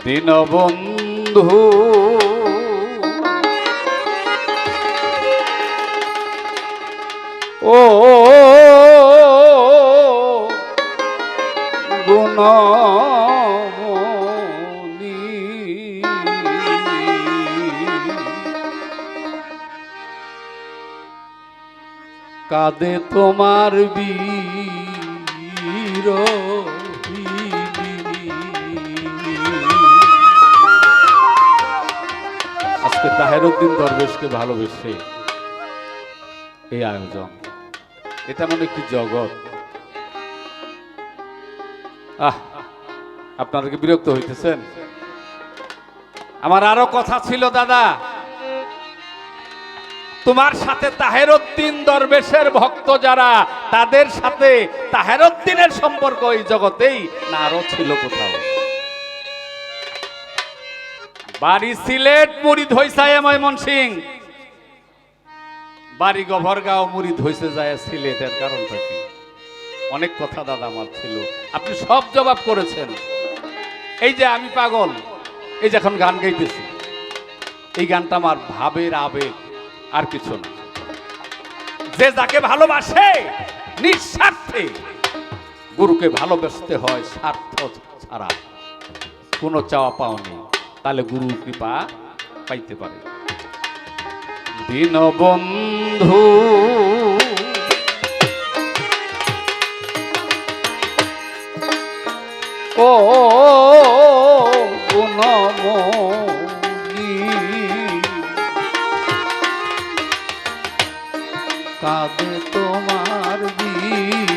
দীনবন্ধু ও গুণমণি কাঁদে তোমার বীর আজকে তাহেরউদ্দিন দরবেশকে ভালোবেসে এই আয়োজন। এটা মনে একটি জগৎ। আপনারা কি বিরক্ত হইতেছেন? আমার আরো কথা ছিল দাদা, তোমার সাথে তাহেরউদ্দিন দরবেশের ভক্ত যারা, তাদের সাথে তাহেরউদ্দিনের সম্পর্ক এই জগতেই না আরো ছিল কোথাও? বাড়ি সিলেট, মুরিদ হইসায় ময়মনসিং, বাড়ি গভরগাঁও, মুরিদ হইছে যায় সিলেটের কারণটা কি? অনেক কথা দাদা আমার ছিল, আপনি সব জবাব করেছেন। এই যে আমি পাগল, এই যে এখন গান গাইতেছি, এই গানটা আমার ভাবের আবেগ, আর কিছু না। যে যাকে ভালোবাসে নিঃস্বার্থে, গুরুকে ভালোবাসতে হয় স্বার্থ ছাড়া, কোনো চাওয়া পাওয়া নেই, তাহলে গুরু কৃপা পাইতে পারে। দীনবন্ধু ও গুণমণি কাঁদে তোমার বীর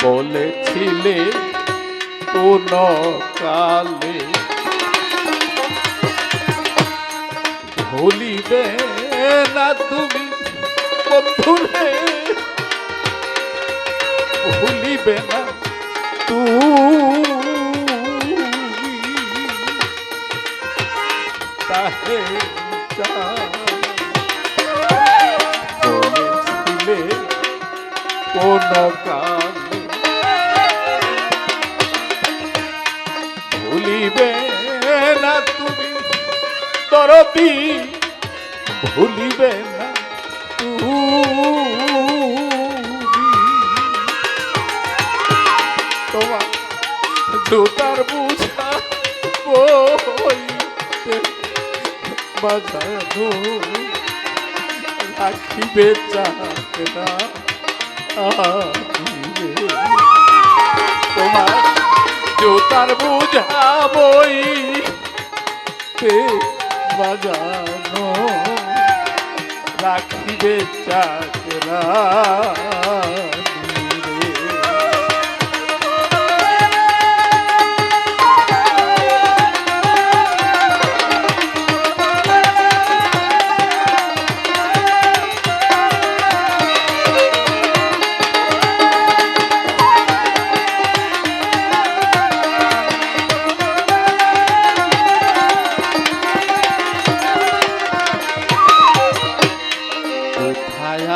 বলেছিলে কোন কালে ভুলিবে না তুমি বন্ধুরে, ভুলিবে না তুমি তাহে বলেছিলে কোন কালে ভুলিবে না তুমি দরদি, ভুলিবে না তুমি তোমার জুতার বুঝা বইতে বাজানো রাখিবে চাকরা, তোমার জুতার বুঝা বইতে বাজানো রাখিবে চাকরা।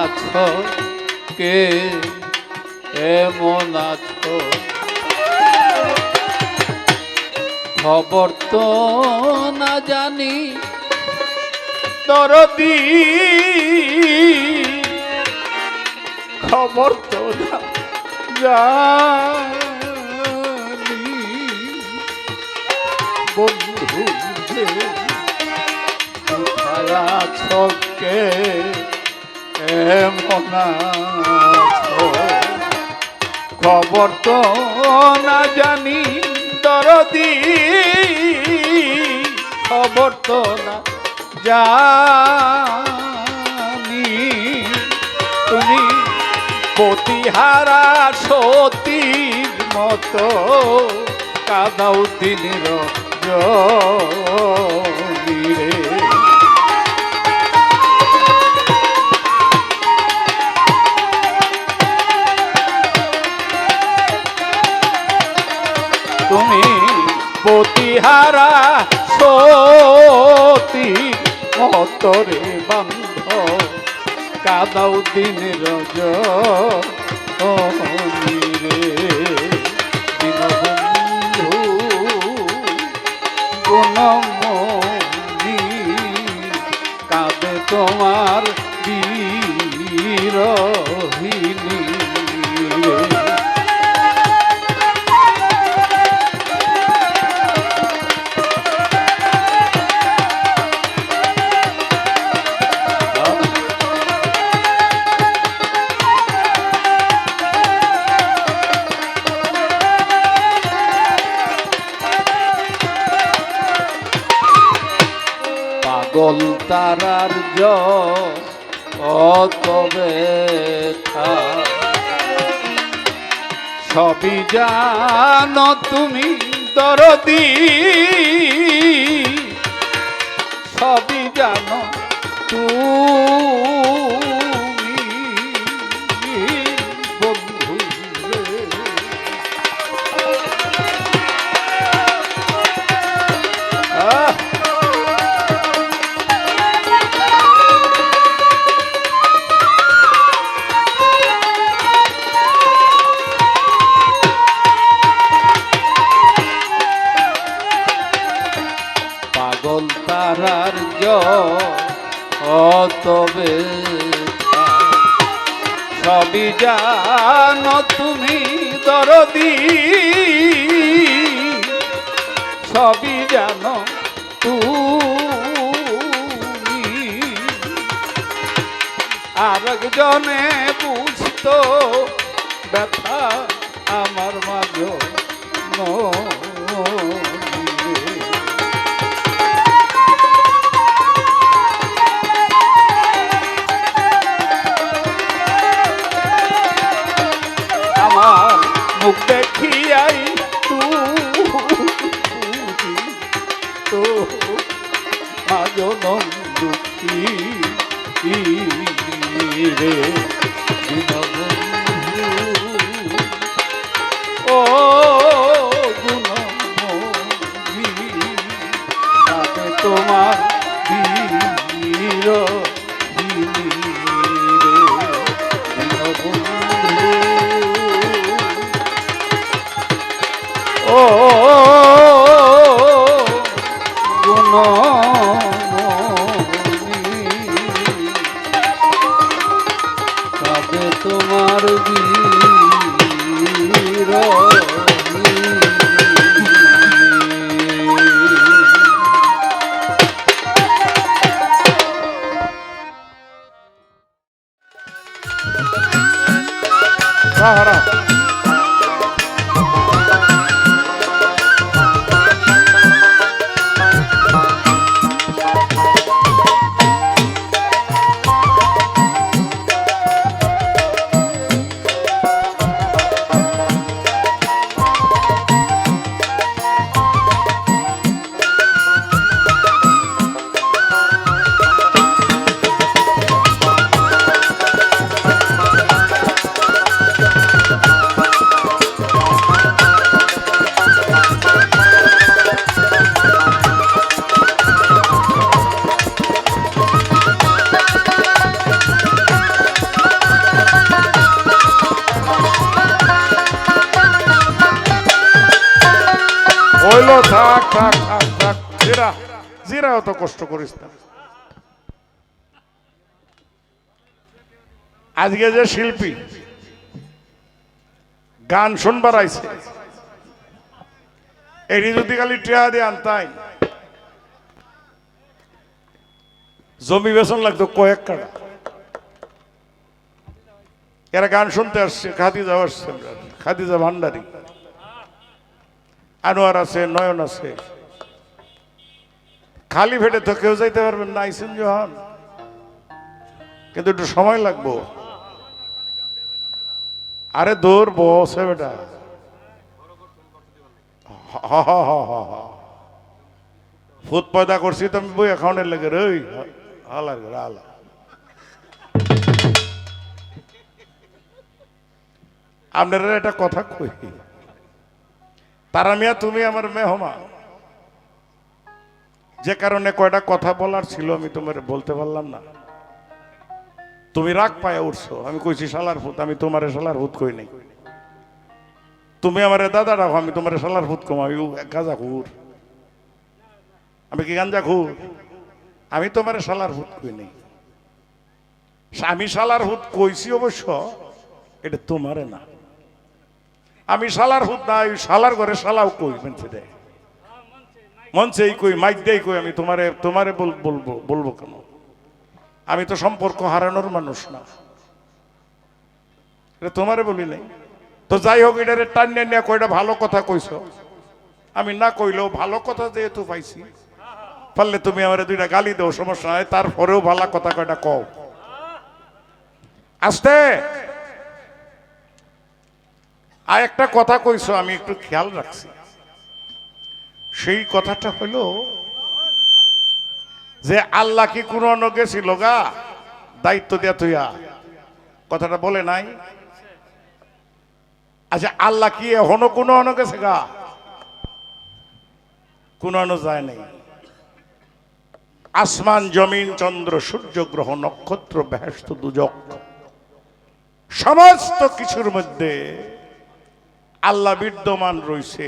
আছো কে এমন আছো, খবর তো না জানি দরদি, খবর তো না জানি বন্ধু কোথায় আছো কে এমন আছো, খবর তো না জানি দরদি, খবর তো না জানি তুমি পতিহারা সতীর মতো কাদাও দিনের রে। তুমি পতিহারা সতী মতরে বন্ধ কাদাও দিনের রে। দীনবন্ধু গুণময়ী কাঁদে তোমার বিরহিনী রে। পাগল তারার যত ব্যথা সবই জানো তুমি দরদি, সবই জানো তুমি বন্ধু রে। পাগল তারার যত ব্যথা সবই জানো তুমি দরদি, সবই জানো তুমি। আরেকজনে বুঝতো ব্যথা আমার মাঝে আমার মুখ দেখিয়াই তো মাজন দুঃখী রে। দীনবন্ধু ও গুণময়ী তাতে তোমার বিরহিনী রে। দীনবন্ধু ও গুণময়ী তবে তোমার সাহারা হইলো। থাক থাক থাক থাক, জিরা জিরা অত কষ্ট করিস না। আজকে যে শিল্পী গান শুনবার আইছে, এটি যদি খালি টেহা দিয়ে আনতাই জমি বেতন লাগতো কয়েক কাটা। এরা গান শুনতে আসছে, খাদিজা আসছে, খাদিজা ভান্ডারী, আনোয়ার আছে, নয়ন আছে। খালি ভেটে তো কেউ যাইতে পারবেন না, আইসেন যখন, কিন্তু একটু সময় লাগবো। আরে দূর বসে বেটা, ভূত পয়দা করছি তো আমি বই অ্যাকাউন্টের লেগে রে হালার ঘরে হালা। আপনারা একটা কথা কই, তারা মিয়া তুমি আমার মেহমান, যে কারণে কয়টা কথা বলার ছিল আমি তোমার বলতে পারলাম না। তুমি রাগ পায়ে উঠছো, আমি কইছি শালার ভূত, আমি তোমারে শালার ভূত কই নাই। তুমি আমারে দাদা রাখো, আমি তোমারে শালার ভূত কম, আমি গাঁজা খুর, আমি কি গাঞ্জা খুর? আমি তোমারে শালার ভূত কই নাই। আমি শালার ভূত কইছি অবশ্য, এটা তোমারে না। আমি শালার ভূত না, শালার ঘরে শালাও কই মনছে দেয়, মঞ্চেই কই, মাইক দেই কই। আমি তোমারে তোমারে বলবো কেন? আমি তো সম্পর্ক হারানোর মানুষ না, এটা তোমারে বলি নাই। তো যাই হোক, এটারে টানিয়ে নিয়ে কয়টা ভালো কথা কইছো, আমি না কইলেও ভালো কথা যেহেতু পাইছি, পারলে তুমি আমার দুইটা গালি দাও, সমস্যা নাই, তারপরেও ভালো কথা কয়টা কও। আস্তে আর একটা কথা কইছো, আমি একটু খেয়াল রাখছি। সেই কথাটা হলো যে আল্লাহ কি কোন গেছিল গা দায়িত্ব দিয়া তুইয়া, কথাটা বলে নাই? আচ্ছা, আল্লাহ কি এখনো কোন গেছে গা? কোন যায় নাই। আসমান জমিন চন্দ্র সূর্য গ্রহ নক্ষত্র বেহেশত দুজক সমস্ত কিছুর মধ্যে আল্লাহ বিদ্যমান রয়েছে।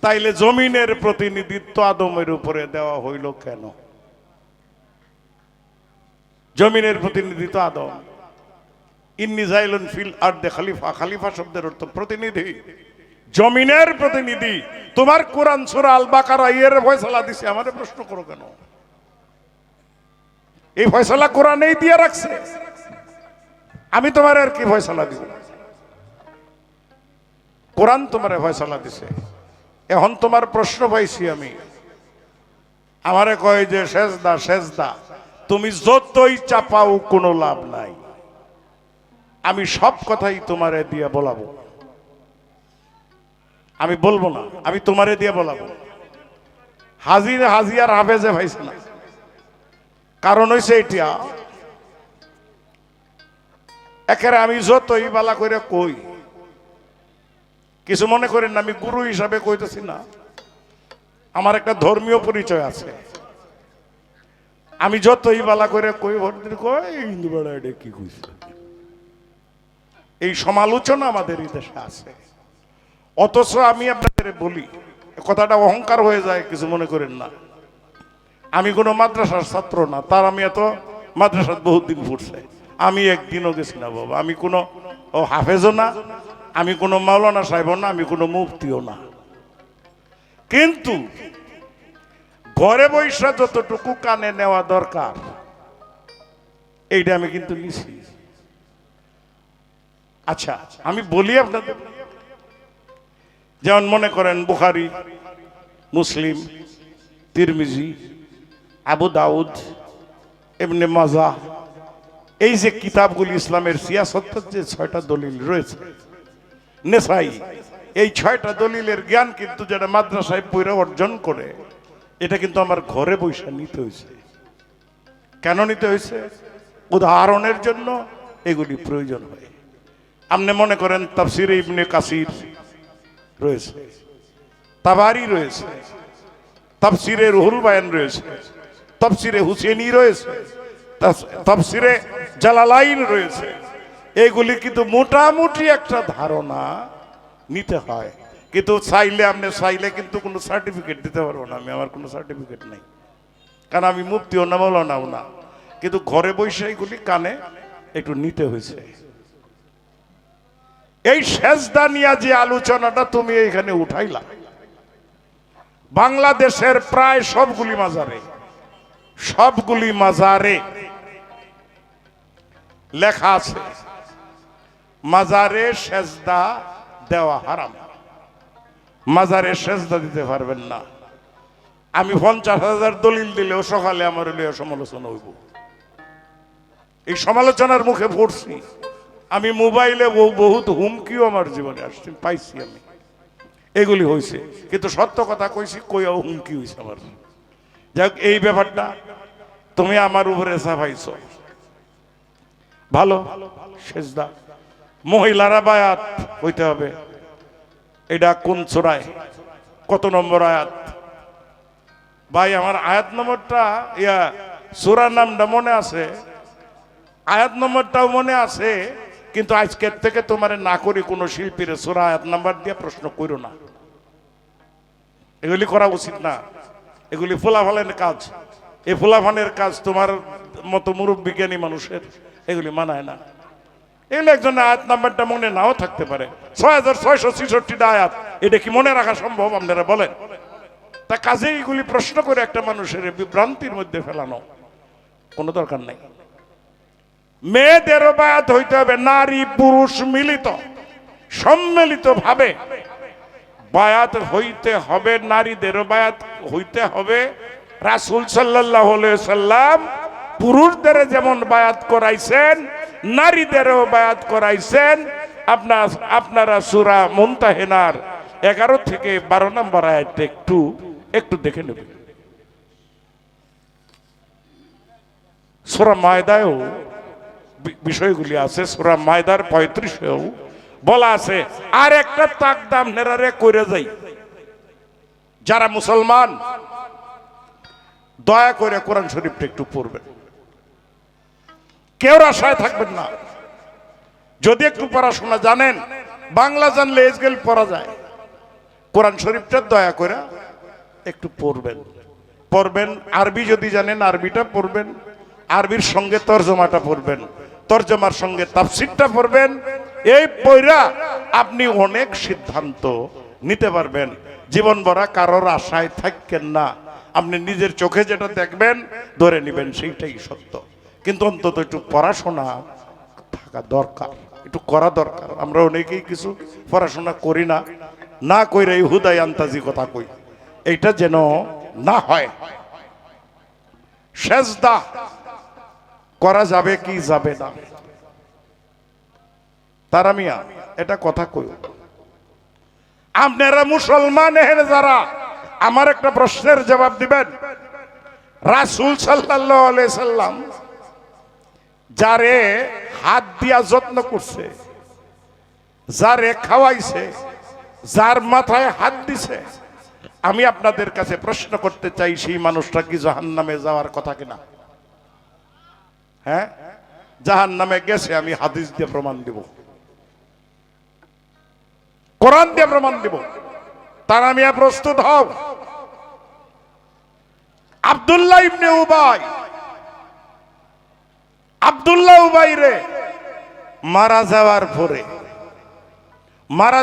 তাইলে জমিনের প্রতিনিধিত্ব আদমের উপরে দেওয়া হইল কেন? জমিনের প্রতিনিধিত্ব আদম। ইন্নী জাইলুন ফিল আরদে খলিফা, খলিফা শব্দের অর্থ প্রতিনিধি, জমিনের প্রতিনিধি। তোমার কোরআন সূরা আল বাকারা এর ফয়সালা দিছে, আমারে প্রশ্ন করো কেন? এই ফয়সালা কোরআনেই দিয়ে রাখছে, আমি তোমার আর কি ফয়সালা দিব? কোরআন তোমারে ফয়সালা দিছে। এখন তোমার প্রশ্ন পাইছি আমি, আমারে কয় যে সেজদা সেজদা, তুমি যতই চাপাও কোনো লাভ নাই। আমি সব কথাই তোমারে দিয়ে বলাবো, আমি বলবো না, আমি তোমারে দিয়ে বলাবো। হাজির হাজিয়ার হাফেজে ভাইছে না, কারণ হইছে এটা একেবারে আমি যতই বালা করে কই, কিছু মনে করেন না, আমি গুরু হিসাবে কইতেছি না, আমার একটা ধর্মীয় পরিচয় আছে। আমি যতই বালা করে কই, হিন্দু বেড়া এটা কি কইছে, এই সমালোচনা আমাদের এই দেশে আছে। অথচ আমি আপনাদের বলি, কথাটা অহংকার হয়ে যায়, কিছু মনে করেন না। আমি কোনো মাদ্রাসার ছাত্র না, তার আমি এত মাদ্রাসার বহুত দিন পড়ছে, আমি একদিনও গেছি না বাবা। আমি কোনো হাফেজও না, আমি কোনো মাওলানা সাহেবও না, আমি কোনো মুফতিও না। কিন্তু ঘরে বৈশা যতটুকু কানে নেওয়া দরকার এইটা আমি কিন্তু নিছি। আচ্ছা, আমি বলি আপনাদের, যেমন মনে করেন বুখারী, মুসলিম, তিরমিজি, আবু দাউদ, ইবনে মাজাহ, এই যে কিতাবগুলি ইসলামের সিয়াসতের যে 6টা দলিল রয়েছে, নেসাই, এই 6টা দলিলের জ্ঞান কিন্তু যারা মাদ্রাসায় পড়ে অর্জন করে, এটা কিন্তু আমার ঘরে বসে নিতে হয়েছে। কেন নিতে হয়েছে? উদাহরণের জন্য এগুলি প্রয়োজন হয়। আপনি মনে করেন তাফসিরে ইবনে কাসির রয়েছে, তাবারি রয়েছে, তাফসিরে রুহুল বায়ান রয়েছে, তাফসিরে হুসেনি রয়েছে, তাফসিরে জালালাইন রয়েছে। এগুলি কিন্তু মোটামুটি একটা ধারণা নিতে হয়। কিন্তু চাইলে আপনি চাইলে কিন্তু কোনো সার্টিফিকেট দিতে পারবো না, আমি আমার কোনো সার্টিফিকেট নেই, কারণ আমি মুফতিও না মাওলানাও না। কিন্তু ঘরে বসে এগুলি কানে একটু নিতে হয়েছে। এই সেজদা নিয়ে যে আলোচনাটা তুমি এখানে উঠাইলা, বাংলাদেশের প্রায় সবগুলি মাজারে লেখা আছে মাজারে সেজদা দেওয়া হারাম, মাজারে সেজদা দিতে পারবেন না। আমি 50,000 দলিল দিলেও সকালে আমার সমালোচনা হইব। এই সমালোচনার মুখে পড়ছি, আমি মোবাইলে বহুত হুমকিও আমার জীবনে আসছে, পাইছি আমি, এগুলি হয়েছে, কিন্তু সত্য কথা কইছি, কইয়াও হুমকি হয়েছে আমার। যাক, এই ব্যাপারটা তুমি আমার উপরে চাপাইছ, ভালো। সেজদা মহিলারা বায়াত হইতে হবে, এটা কোন সূরায় কত নম্বর আয়াত? ভাই আমার আয়াত নম্বরটা সূরার নামটা মনে আছে, আয়াত নম্বরটাও মনে আছে, কিন্তু আজকের থেকে তোমার না করি কোনো শিল্পীর সূরা আয়াত নাম্বার দিয়ে প্রশ্ন করো না, এগুলি করা উচিত না, এগুলি ফোলাফানের কাজ। এই ফোলাফানের কাজ তোমার মতো মুরব্বী জ্ঞানী মানুষের এগুলি মানায় না। এগুলো একজন আয়াত নাম্বারটা মনে নাও থাকতে পারে, 6666টা আয়াত, এটা কি মনে রাখা সম্ভব আপনারা বলেন? তা কাজে এইগুলি প্রশ্ন করে একটা মানুষের বিভ্রান্তির মধ্যে ফেলানো কোনো দরকার নাই। মেয়েদেরও বায়াত হইতে হবে, নারী পুরুষ মিলিত সম্মিলিত ভাবে বায়াত হইতে হবে, নারীদেরও বায়াত হইতে হবে। রাসূল সাল্লাল্লাহু আলাইহি সাল্লাম পুরুষদের যেমন বায়াত করাইছেন, নারীদেরও বায়াত করাইছেন। আপনারা সূরা মুনতাহিনার 11 থেকে 12 নম্বর আয়াতটা একটু দেখে নেবেন। সূরা মায়দায়ও বিষয়গুলি আছে, সূরা মায়দার 35-এও বলা আছে। আর একটা তাকদাম নেরারে কইরা যাই, যারা মুসলমান দয়া করে কোরআন শরীফটা একটু পড়বেন, কেউ আশায় থাকবেন না। যদি একটু পড়াশোনা জানেন, বাংলা জানলে এজগেল পড়া যায়, কোরআন শরীফটা দয়া করে একটু পড়বেন। আরবি যদি জানেন আরবিটা পড়বেন, আরবির সঙ্গে তর্জমাটা পড়বেন, তর্জমার সঙ্গে তাফসীরটা পড়বেন। এই পড়া আপনি অনেক সিদ্ধান্ত নিতে পারবেন। জীবন ভরা কারোর আশায় থাকেন না, আপনি নিজের চোখে যেটা দেখবেন ধরে নেবেন সেইটাই সত্য। কিন্তু অন্তত একটু পড়াশোনা থাকা দরকার, একটু করা দরকার। আমরা অনেকেই কিছু পড়াশোনা করি না, না কইরা হুদাই আন্তাজি কথা কই, এইটা যেন না হয়। সেজদা করা যাবে কি যাবে না, তারা মিয়া এটা কথা কই। আপনারা মুসলমান যারা, আমার একটা প্রশ্নের জবাব দিবেন। রাসূল সাল্লাল্লাহু আলাইহি সাল্লাম যারে হাত দিয়া যত্ন করছে, যারে খাওয়াইছে, যার মাথায় হাত দিছে, আমি আপনাদের কাছে প্রশ্ন করতে চাই, সেই মানুষটা কি জাহান্নামে যাওয়ার কথা কিনা? হ্যাঁ, জাহান্নামে গেছে, আমি হাদিস দিয়ে প্রমাণ দিব, কোরআন দিয়ে প্রমাণ দিব। তার আমি প্রস্তুত হও। আব্দুল্লাহ ইবনে উবাই, আব্দুল্লাহ উবাই রে মারা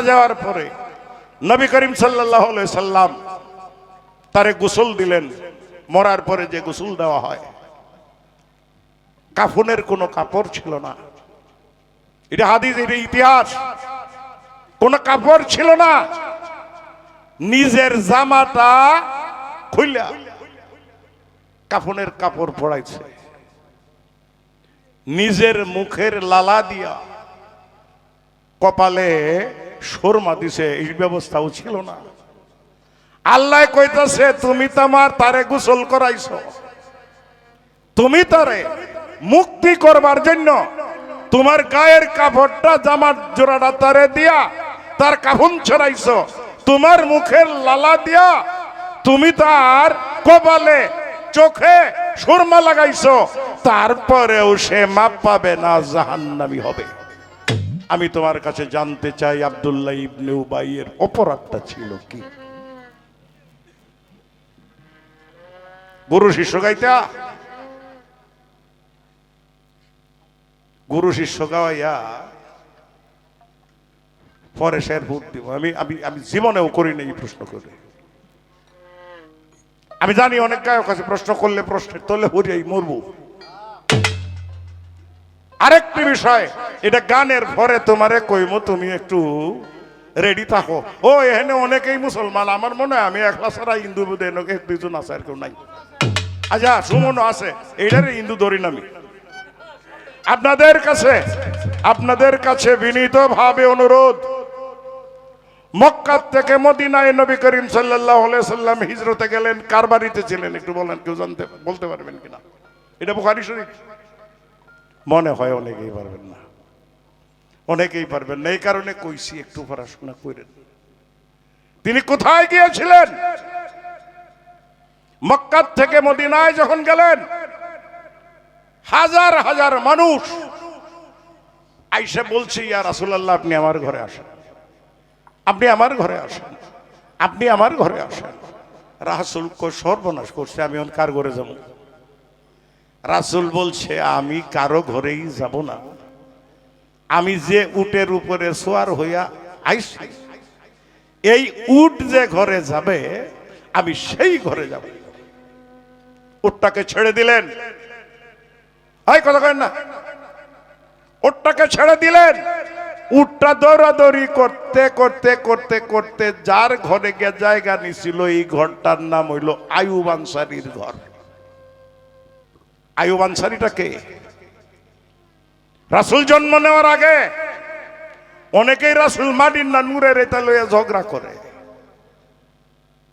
যাওয়ার পরে নবী করিম সাল্লাল্লাহু আলাইহি সাল্লাম তারে গোসল দিলেন। মরার পরে যে গোসল দেওয়া হয়, কাফনের কোনো কাপড় ছিল না, এটা হাদিস, এটা ইতিহাস। কোনো কাপড় ছিল না, নিজের জামাটা খুইলা কাফনের কাপড় পরাইছে, নিজের মুখের লালা দিয়া কপালে সুরমা দিছে, এই ব্যবস্থাও ছিল না। আল্লাহ কইতাছে, তুমি তারে গোসল করাইছো, তুমি তারে মুক্তি করবার জন্য তোমার গায়ের কাপড়টা, জামার জোড়াটা তারে দিয়া তার কাফন ছড়াইছো, তোমার মুখের লালা দিয়া তুমি তার কপালে চোখে সুরমা লাগাইছো, তারপরেও সে মাপ পাবে না, জাহান্নামী হবে। আমি তোমার কাছে জানতে চাই, আব্দুল্লাহ ইবনে উবাইয়ের অপরাধটা ছিল কি? গুরু শিষ্য গাইতা, গুরু শিষ্য গাওয়াইয়া পরে শের ভোট দিব। আমি জীবনেও করি না এই প্রশ্ন করে। আমি জানি অনেক গায়ক আছে, প্রশ্ন করলে প্রশ্নের তলে হরিয়াই মরবো। আরেকটি বিষয়, এটা গানের পরে তোমারে কইমো, তুমি একটু রেডি থাকো। ও এখানে অনেকেই মুসলমান, আমার মনে হয় আমি একলা ছাড়া হিন্দু এক দুজন আছে, আর কেউ নাই। আচ্ছা, সুমনও আছে, এইটারে হিন্দু ধরি না আমি। আপনাদের কাছে আপনাদের কাছে বিনীতভাবে অনুরোধ, মক্কা থেকে মদিনায় নবী করিম সাল্লাল্লাহু আলাইহি সাল্লাম হিজরতে গেলেন, কার বাড়িতে ছিলেন একটু বলেন, কেউ বলতে পারবেন কিনা? এটা বুখারী শরীফ। মনে হয় অনেকেই পারবেন না, অনেকেই পারবেন না, এই কারণে কইছি একটু পড়াশোনা করেন। তিনি কোথায় গিয়েছিলেন? মক্কা থেকে মদিনায় যখন গেলেন, হাজার হাজার মানুষ আইসা বলছে, ইয়া রাসূলুল্লাহ, আপনি আমার ঘরে আসেন, আপনি আমার ঘরে আসেন, আপনি আমার ঘরে আসেন। রাসূল সর্বনাশ করছে, আমি কার ঘরে যাব? রাসূল বলছে, আমি কারো ঘরেই যাব না, আমি যে উটের উপরে সোয়ার হইয়া আইছি, এই উট যে ঘরে যাবে আমি সেই ঘরে যাব। উটটাকে ছেড়ে দিলেন, এই কথা করেন না, উটটাকে ছেড়ে দিলেন। উটটা দৌড়াদৌড়ি করতে করতে করতে করতে যার ঘরে গিয়ে জায়গা নিছিল, এই ঘরটার নাম হইল আইয়ুব আনসারীর ঘর। আইয়ুব আনসারীটা কে? রাসূল জন্ম নেওয়ার আগে অনেকেই রাসূল মাটির না নূরের এটা লইয়া ঝগড়া করে।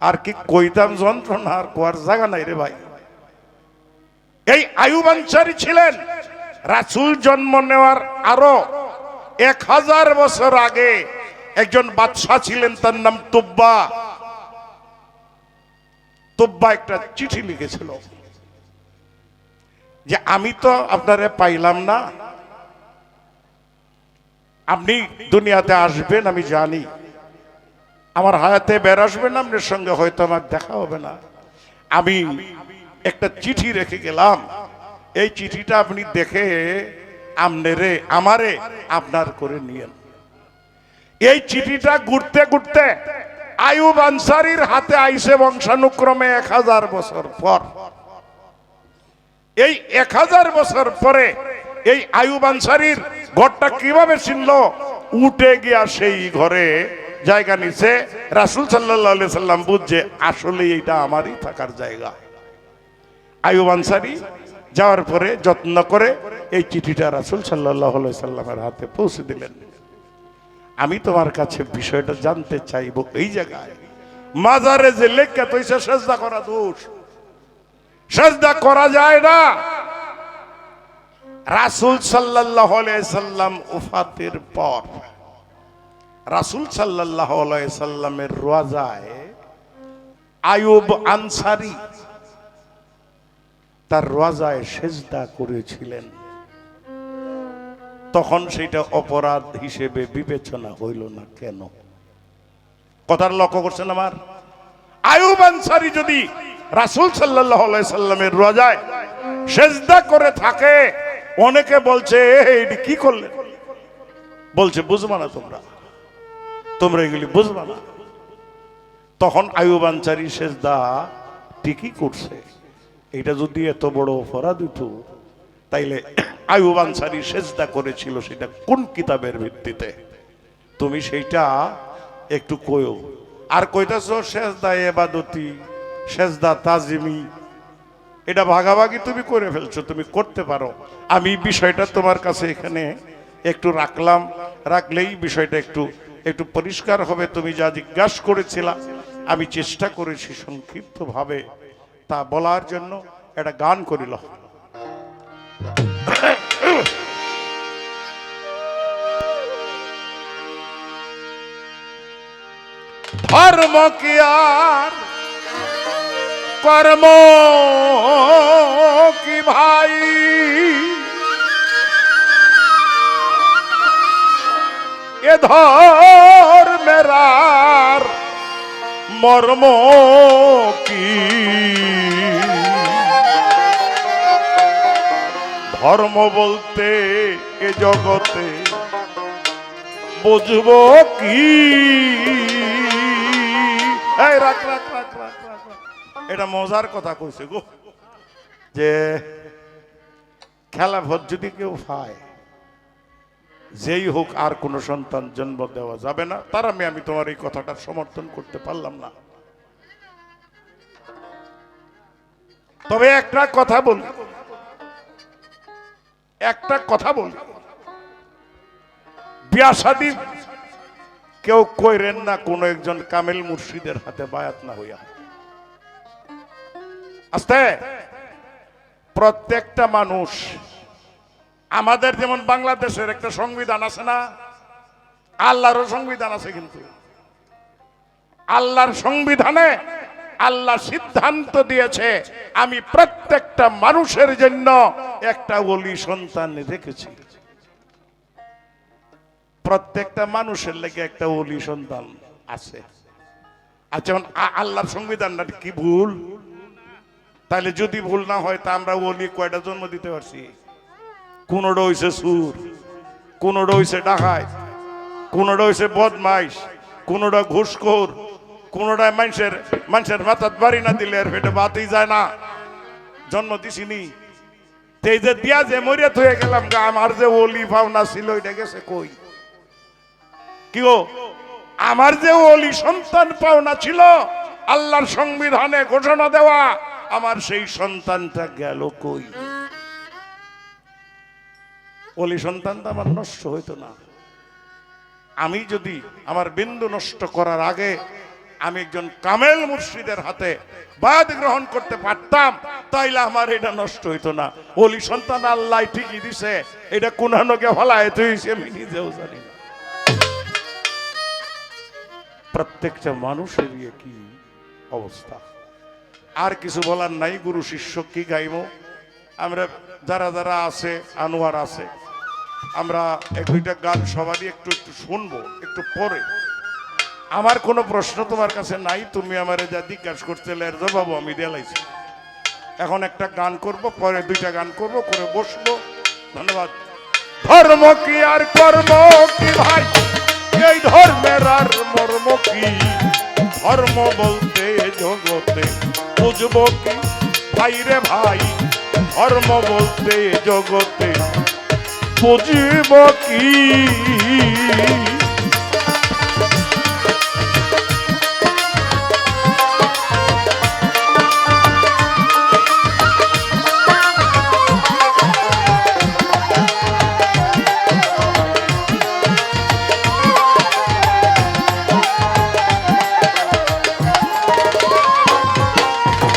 আর কি কইতাম যন্ত্রণা, আর কোয়ার জায়গা নাই রে ভাই। এই আইয়ুব আনসারী ছিলেন রাসূল জন্ম নেওয়ার আরো 1000 বছর আগে একজন বাদশা ছিলেন, তার নাম তুব্বা। তুব্বা একটা চিঠি লিখেছিল যে আমি তো আপনারে পাইলাম না, আপনি দুনিয়াতে আসবেন আমি জানি, আমার হায়াতে বের আসবেন, আপনার সঙ্গে হয়তো আমার দেখা হবে না, আমি একটা চিঠি রেখে গেলাম, এই চিঠিটা আপনি দেখে আমারে আপনার করে নিয়েন। এই চিঠিটা ঘুরতে ঘুরতে আইয়ুব আনসারীর হাতে আইসে বংশানুক্রমে 1000 বছর পর। এই 1000 বছর পরে এই আইয়ুব আনসারীর ঘরটা কিভাবে ছিল? উঠে গিয়া সেই ঘরে জায়গা নিছে। রাসূল সাল্লাল্লাহু আলাইহি সাল্লাম বুঝছে আসলে এইটা আমারই থাকার জায়গা। আইয়ুব আনসারী যাওয়ার পরে যত্ন করে এই চিঠিটা রাসূল সাল্লাল্লাহু আলাইহি সাল্লামের হাতে পৌঁছে দিলেন। আমি তোমার কাছে বিষয়টা জানতে চাইবো, এই জায়গায় মাজারে যে লেখা তৈছে সেজদা করা দোষ, সেজদা করা যায় না। রাসূল সাল্লাল্লাহু আলাইহি সাল্লাম ওফাতের পর রাসূল সাল্লাল্লাহু আলাইহি সাল্লামের রওজায় আইয়ুব আনসারী তার রওজায় সেজদা করেছিলেন। তখন সেটা অপরাধ হিসেবে বিবেচনা হইল না কেন? কথার লক্ষ্য করছেন আমার? আইয়ুব আনসারী যদি রাসূল সাল্লাল্লাহু আলাইহি সাল্লামের রওজায় সেজদা করে থাকে, অনেকে বলছে এইটা কি করলেন, বলছে বুঝবা না, তোমরা এগুলি বুঝবা না। তখন আইয়ুব আনসারী সেজদা ঠিকই করছে। এটা যদি এত বড় অপরাধ হতো, তাইলে আইয়ুব আনসারী সেজদা করেছিল সেটা কোন কিতাবের ভিত্তিতে? তুমি সেইটা একটু কইও। আর কইতাছো সেজদা ইবাদতি, সেজদা তাজিমি, এটা ভাগাভাগি তুমি করে ফেলছো, তুমি করতে পারো। আমি বিষয়টা তোমার কাছে এখানে একটু রাখলেই বিষয়টা একটু পরিষ্কার হবে। তুমি যা জিজ্ঞাসা করেছিলা আমি চেষ্টা করেছি সংক্ষিপ্তভাবে তা বলার জন্য। একটা গান করিল। ধর্ম কি আর কর্ম কি ভাই, এ ধর্মের আর মর্ম কি? ধর্ম বলতে এ জগতে বুঝবো কি? এই রাখ রাখ রাখ রাখ রাখ, এটা মজার কথা কইছে গো, যে খেলাফত যদি কেউ পায়, যেই হোক, আর কোন সন্তান জন্ম দেওয়া যাবে না। তার আমি তোমার এই কথাটার সমর্থন করতে পারলাম না। তবে একটা কথা বলি, বিয়া শাদী কেউ কইরেন না কোন একজন কামেল মুর্শিদের হাতে বায়াত না হইয়া। আস্তে প্রত্যেকটা মানুষ, আমাদের যেমন বাংলাদেশের একটা সংবিধান আছে না, আল্লাহরও সংবিধান আছে, কিন্তু আল্লাহর সংবিধানে আল্লাহ সিদ্ধান্ত দিয়েছে আমি প্রত্যেকটা মানুষের জন্য একটা ওলি সন্তান রেখেছি। প্রত্যেকটা মানুষের লেগে একটা ওলি সন্তান আছে। আচ্ছা, আল্লাহর সংবিধানটা কি ভুল? তাহলে যদি ভুল না হয় তা আমরা ওলি কয়টা জন্ম দিতে পারছি? কোনটা হইছে সুর, কোনটা হইছে ডাকাত, কোনটা হইছে বদমাইশ, কোনটা ঘুষখোর, কোনটা মানুষের মাথাত বাড়ি না দিলে এর পেটে ভাতই যায় না। জন্ম দিছিনি। এই যে দিয়া যে মরিয়া হয়ে গেলাম, আমার যে ওলি পাওনা ছিল এটা গেছে কই? কি গো, আমার যে ওলি সন্তান পাওনা ছিল আল্লাহর সংবিধানে ঘোষণা দেওয়া, আমার সেই সন্তানটা গেল কই? ওলি সন্তানটা আমার নষ্ট হইতো না। আমি যদি আমার বিন্দু নষ্ট করার আগে আমি একজন কামেল মুর্শিদের হাতে বায়াত গ্রহণ করতে পারতাম, তাইলে আমার এটা নষ্ট হইতো না। ওলি সন্তান আল্লাহ ঠিকই দিছে, এটা কোনানোকে ফলায় তুইছে আমি নিজেও জানি না। প্রত্যেকটা মানুষের কি অবস্থা, আর কিছু বলার নাই। গুরু শিষ্য কি গাইব, আমরা যারা যারা আছে, আনোয়ার আছে, আমরা এক দুইটা গান সবারই একটু একটু শুনবো একটু পরে। আমার কোনো প্রশ্ন তোমার কাছে নাই, তুমি আমার যা জিজ্ঞাসা করতে এর জবাব আমি দিলাইছি। এখন একটা গান করব, পরে দুইটা গান করব, করে বসবো। ধন্যবাদ। ধর্ম কি আর কর্ম কি ভাই, এই ধর্মের আর মর্ম কি? ধর্ম বলতে জগতে বুঝবো কি ভাই রে ভাই? ধর্ম বলতে জগতে বুঝব কি?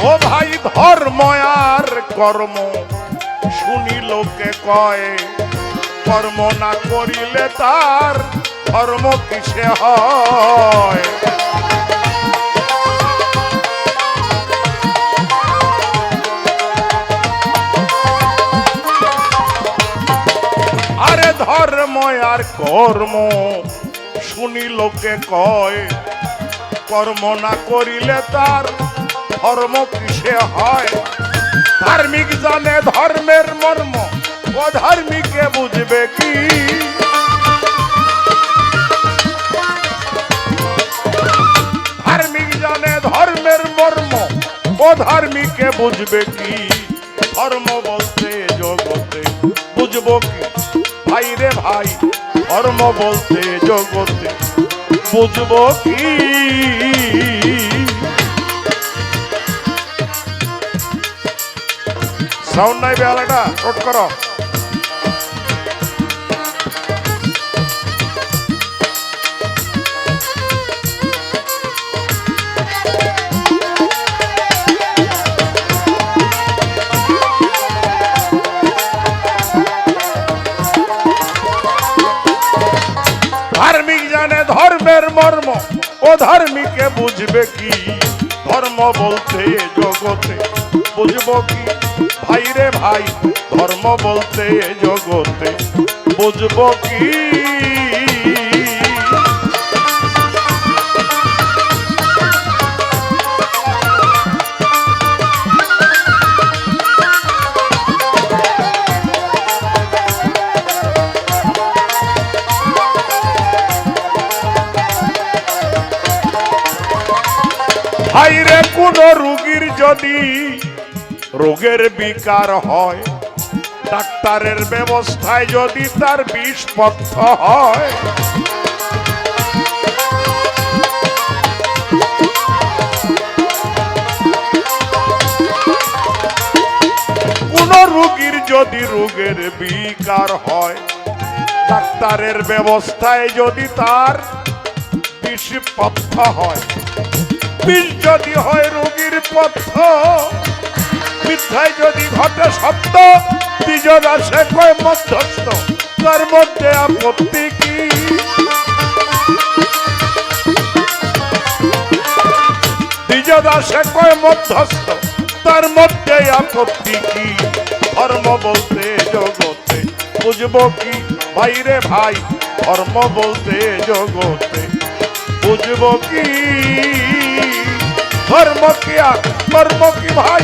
ও ভাই, ধর্ম আর কর্ম শুনি লোকে কয়, কর্ম না করিলে তার ধর্ম কিসে হয়? আরে ধর্ম আর কর্ম শুনি লোকে কয়, কর্ম না করিলে তার ধর্ম কিসে হয়? ধার্মিক জানে ধর্মের মর্ম, ও ধার্মিকে বুঝবে কি? ধার্মিক জানে ধর্মের মর্ম, ও ধার্মিকে বুঝবে কি? ধর্ম বলতে জগতে বুঝবো কি ভাই রে ভাই? ধর্ম বলতে জগতে বুঝবো কি? সাউন্ড নাই বেলাটা নোট করো। ধার্মিক জানে ধর্মের মর্ম, ও ধার্মিকে বুঝবে কি? ধর্ম বলতে জগতে বুঝবো কি ভাই রে ভাই? ধর্ম বলতে জগতে বুঝবো কি? ভাইরে, কোন রোগীর যদি রোগের বিকার হয়, ডাক্তারের ব্যবস্থায় যদি তার বিষপথ্য হয়, কোন রোগীর যদি রোগের বিকার হয়, ডাক্তারের ব্যবস্থায় যদি তার বিষপথ্য হয়, বিষ যদি হয় রোগীর পথ্য, মিথ্যায় যদি ঘটে সত্য, দ্বিজন আসে কয় মধ্যস্থ, তার মধ্যে আপত্তি কি? দ্বিজন আসে কয় মধ্যস্থ, তার মধ্যে আপত্তি কি? ধর্ম বলতে জগতে বুঝবো কি ভাইরে ভাই, ধর্ম বলতে জগতে বুঝবো কি? ধর্ম কি আর কর্ম কি ভাই,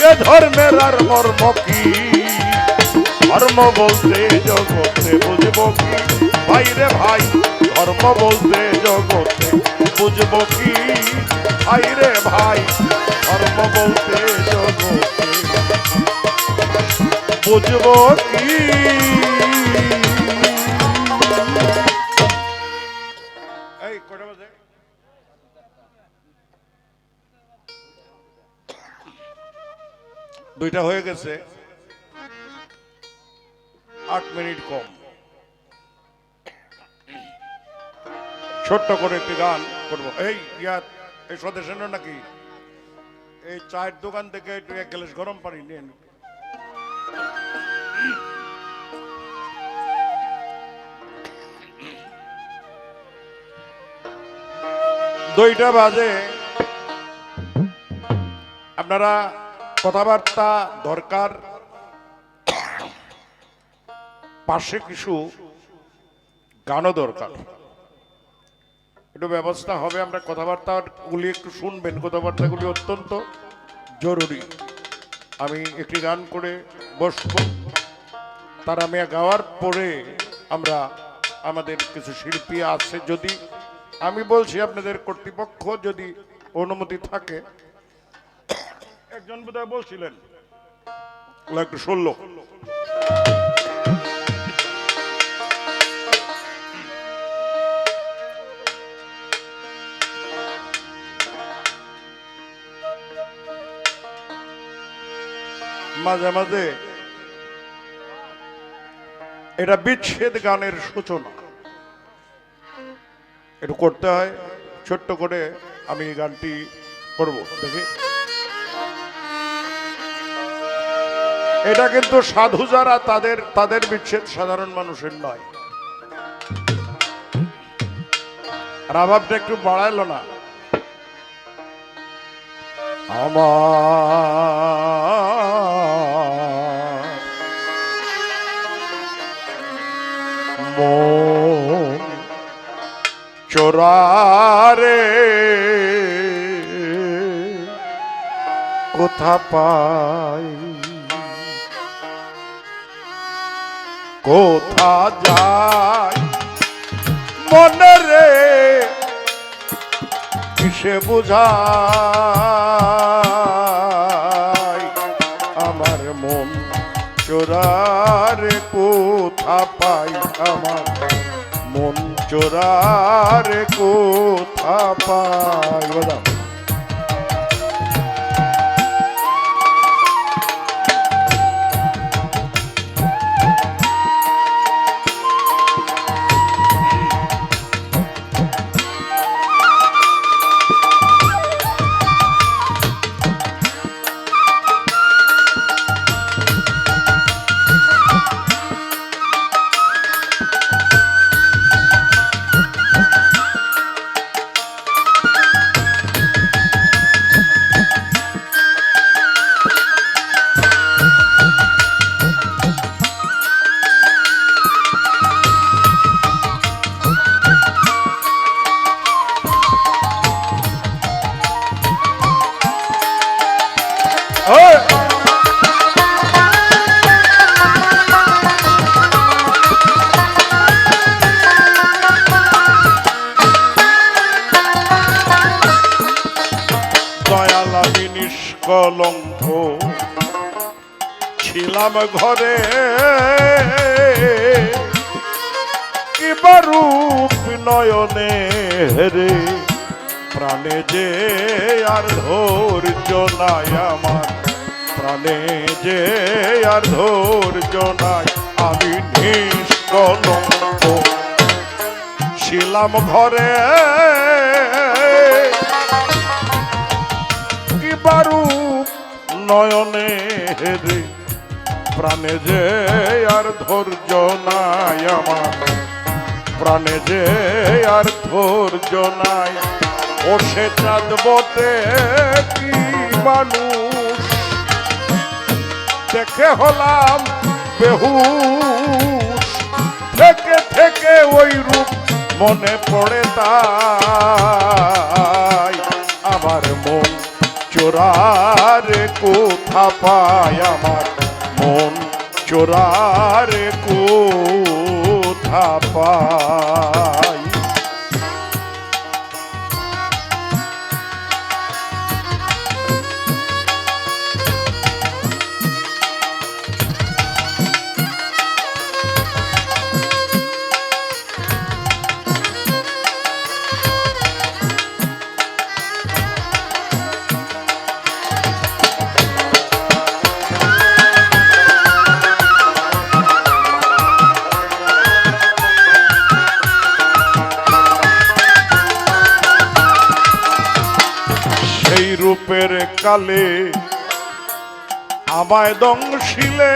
এ ধর্মের আর মর্ম কি? ধর্ম বলতে জগতে বুঝবো কি ভাইরে ভাই, ধর্ম বলতে জগতে বুঝবো কি ভাইরে ভাই, ধর্ম বলতে জগতে বুঝবো কি? এই কটা বাজে? দুইটা হয়ে গেছে, 8 মিনিট কম। ছোট্ট করে একটি গান করবো। এই এই স্বদেশের নাকি এই চায়ের দোকান থেকে একটু 1 গ্লাস গরম পানি নিয়ে নিন। 2টা বাজে। আপনারা কথাবার্তা দরকার, পাশে কিছু গানও দরকার, একটু ব্যবস্থা হবে। আমরা কথাবার্তাগুলি একটু শুনবেন, কথাবার্তাগুলি অত্যন্ত জরুরি। আমি একটি গান করে বসব, তার আমি গাওয়ার পরে আমরা আমাদের কিছু শিল্পী আছে, যদি আমি বলছি আপনাদের কর্তৃপক্ষ যদি অনুমতি থাকে, একজন বোধহয় বলছিলেন একটু 16 মাঝে মাঝে এটা বিচ্ছেদ গানের সূচনা, একটু করতে হয়। ছোট্ট করে আমি এই গানটি করব, দেখি। এটা কিন্তু সাধু যারা তাদের বিচ্ছেদ, সাধারণ মানুষের নয়। রাভাবটা একটু বাড়াইলো না। আমার মন চোরারে কোথা পাই, কোথা যায় মনে রে, কিসে বুঝাই আমার মন চোরারে কোথা পাই, আমার মন চোরারে কোথা পাই। বলো কলঙ্ক ছিলাম ঘরে, কিবা রূপ নয়নে রে, প্রাণে যে আর ধৈর্য নাই আমার, প্রাণে যে আর ধৈর্য নাই, আমি নিষ্ঠ কলঙ্ক ছিলাম ঘরে কি বারু নয়নে রে প্রাণে যে আর ধৈর্য নাই আমার প্রাণে যে আর ধৈর্য নাই ও সে চাঁদ বটে কি মানুষ দেখে হলাম বেহুশ থেকে থেকে ওই রূপ মনে পড়ে তাই আমার মন চোরারে কোথা পায় আমার মন চোরারে কোথা পায় রূপের কালে আমায় দংশিলে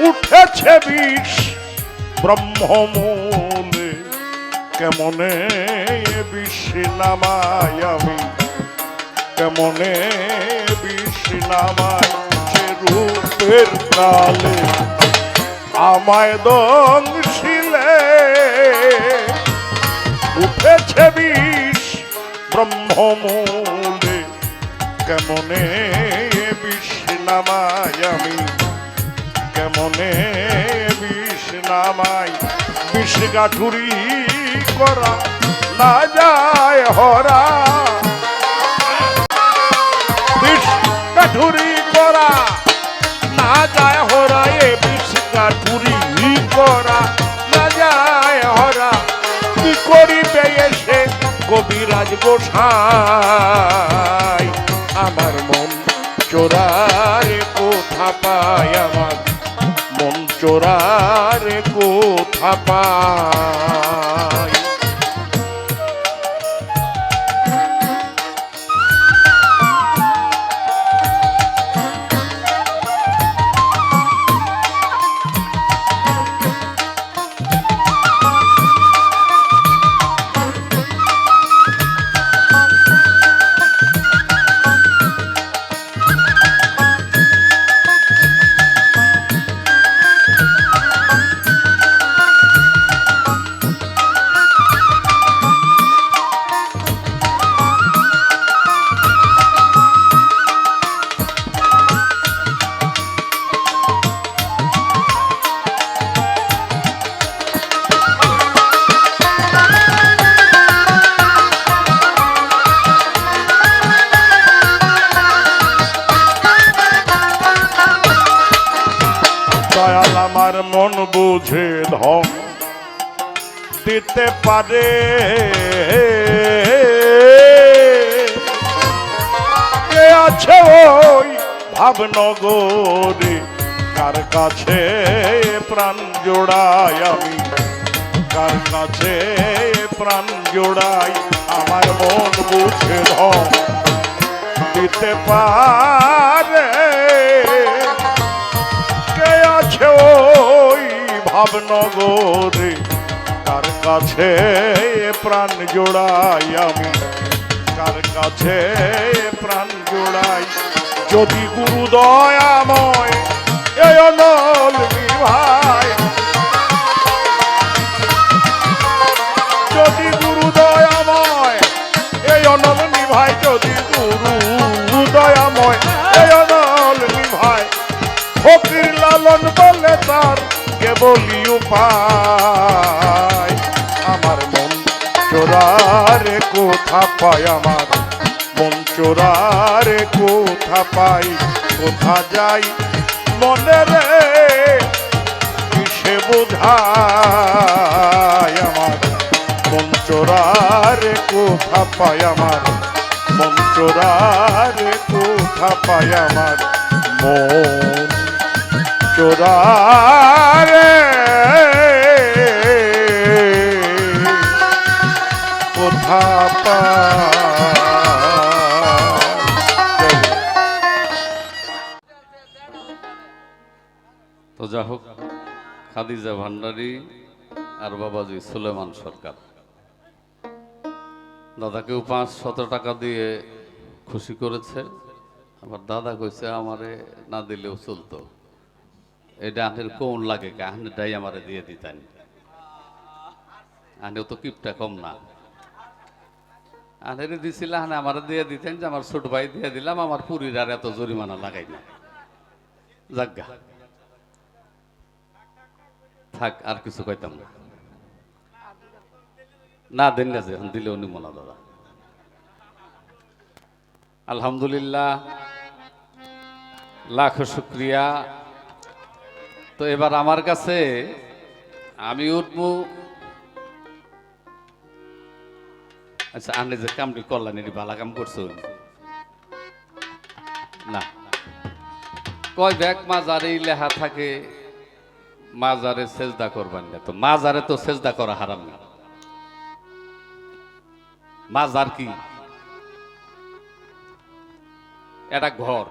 উঠেছে বিষ ব্রহ্মমূলে কেমনে বিষ নামায় আমি কেমনে বিষ নামায় সে রূপের কালে আমায় দংশিলে উঠেছে বিষ ব্রহ্মমূলে কেমনে বিষ নামায় আমি কেমনে বিষ নামায় বিষ গাঠুরি করা না যায় হরা বিষ গাঠুরি করা না যায় হরা এ বিষ গাঠুরি করা না যায় হরা কি করিবে এসে কবিরাজ গোসাই আমার মন চোরারে কোথা পায় আমার মন চোরারে কোথা পায় আমার মন বুঝে ধন দিতে পারে কে আছে ওই ভাবনগরে কার কাছে প্রাণ জোড়াই আমি কার কাছে প্রাণ জোড়াই আমার মন বুঝে ধন দিতে পারে কে আছে ওই ভাবনগরে কার কাছে প্রাণ জোড়াই আমি কার কাছে প্রাণ জোড়াই যদি গুরু দয়াময় এই অনল ভাই যদি গুরু দয়াময় এই অনল ভাই যদি গুরু দয়াময় এই অনল ভাই ফকির লালন বলে তার কেবলই উপায় আমার মন চোরারে কোথা পাই আমার মন চোরারে কোথা পাই কোথা যাই মনে রে কিসে বোঝায় আমার মন চোরারে কোথা পাই আমার মন চোরারে কোথা পায় আমার মন চোরারে কোথা পায়। তো যা হোক, খাদিজা ভান্ডারী আর বাবাজি সুলেমান সরকার দাদাকেও 500 টাকা দিয়ে খুশি করেছে। আবার দাদা কইছে আমারে না দিলেও চলতো, এটা আনের কোন লাগে কাহানিটাই আমারে দিয়ে দিতেন, আনেও তো কিপটা কম না, আনেরে দিছিল হানে আমারে দিয়ে দিতেন যে আমার ছোট ভাই দিয়ে দিলাম, আমার পুরীর আর এত জরিমানা লাগাই না, যাজ্ঞা থাক, আর কিছু কইতাম না, না দেন না যে দিলেও নিব না দাদা। আলহামদুলিল্লাহ, লাখ শুক্রিয়া। তো এবার আমার কাছে আমি উঠবো। আচ্ছা, আপনি যে কামটি করলেন এটি ভালো কাম করছো না? কয় ব্যাগ মাজারে লেখা থাকে মাজারে সেজদা করবেন না, তো মাজারে তো সেজদা করা হারাম না। মাজার কি? এটা ঘর,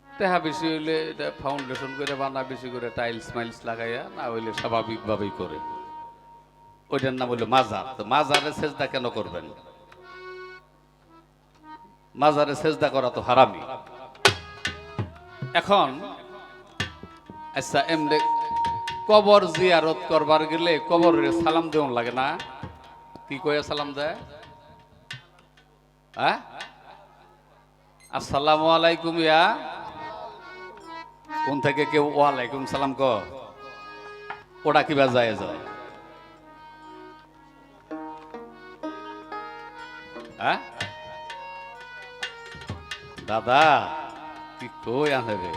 টেহা বেশি হইলে এটা ফাউন্ডেশন করে বানা, বেশি করে টাইলস মাইলস লাগাইয়া, না হইলে স্বাভাবিক ভাবেই করে, ওইটার নাম হইলো মাজার। তো মাজারে সেজদা কেন করবেন? মাজারে সেজদা করা তো হারামি। এখন আচ্ছা, এমনি কবর জিয়ারত করবার গেলে কবরের সালাম দেওয়ান লাগে না? কি কয়ে সালাম দেয়? হ্যাঁ, আসসালামু আলাইকুম ইয়া, কোন থেকে কেউ ওয়ালাইকুম সালাম ক, ওটা কিবা যায় যায়? হ্যাঁ দাদা, কি কই আনে রে?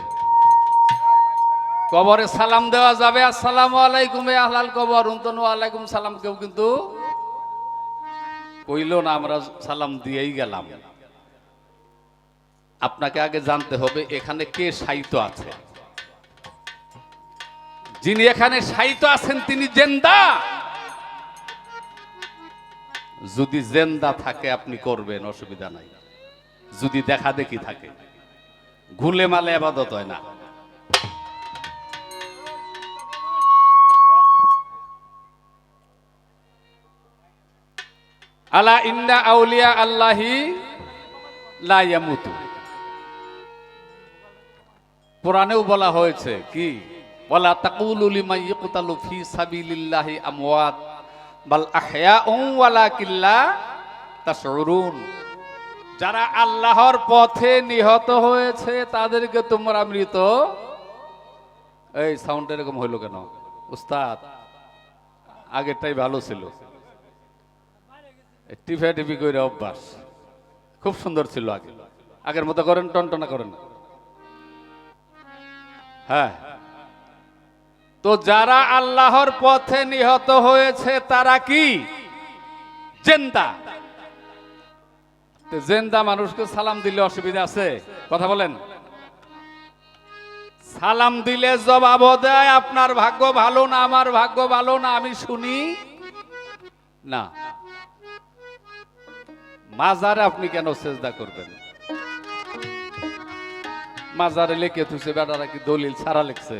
কবরে সালাম দেওয়া যাবে, আসসালামু আলাইকুম ইয়া আহলাল কবর, উনতন ওয়ালাইকুম সালাম কেউ কিন্তু কইলো না, আমরা সালাম দিয়েই গেলাম। আপনাকে আগে জানতে হবে এখানে কে শায়িত আছে। যিনি এখানে শায়িত আছেন তিনি জিন্দা। যদি জিন্দা থাকে আপনি করবেন, অসুবিধা নাই। যদি দেখা দেখি থাকে, ঘুলে মালে ইবাদত হয় না। আলা ইন্না আউলিয়া আল্লাহি লা ইয়ামুতু, কোরআনেও বলা হয়েছে কি, ওয়ালা তাকুলু লিমান ইয়াকতালু ফি সাবিলিল্লাহি আমওয়াত বাল আহয়াউন ওয়ালাকিন লা তাশউরুন। যারা আল্লাহর পথে নিহত হয়েছে তাদেরকে তোমরা মৃত। এই সাউন্ড এরকম হইলো কেন উস্তাদ? আগেরটাই ভালো ছিল, টিফা টিফি করে অভ্যাস, খুব সুন্দর ছিল আগে। আগের মতো করেন, টনটনা করেন। হ্যাঁ, তো যারা আল্লাহর পথে নিহত হয়েছে তারা কি জিন্দা? জিন্দা মানুষকে সালাম দিলে অসুবিধা আছে? কথা বলেন। সালাম দিলে জবাবও দেয় আপনার ভাগ্য ভালো না, আমার ভাগ্য ভালো না, আমি শুনি না। মাজারে আপনি কেন সেজদা করবেন? মাজারে লিখে থুছে বেটারা কি দলিল ছাড়া লিখছে?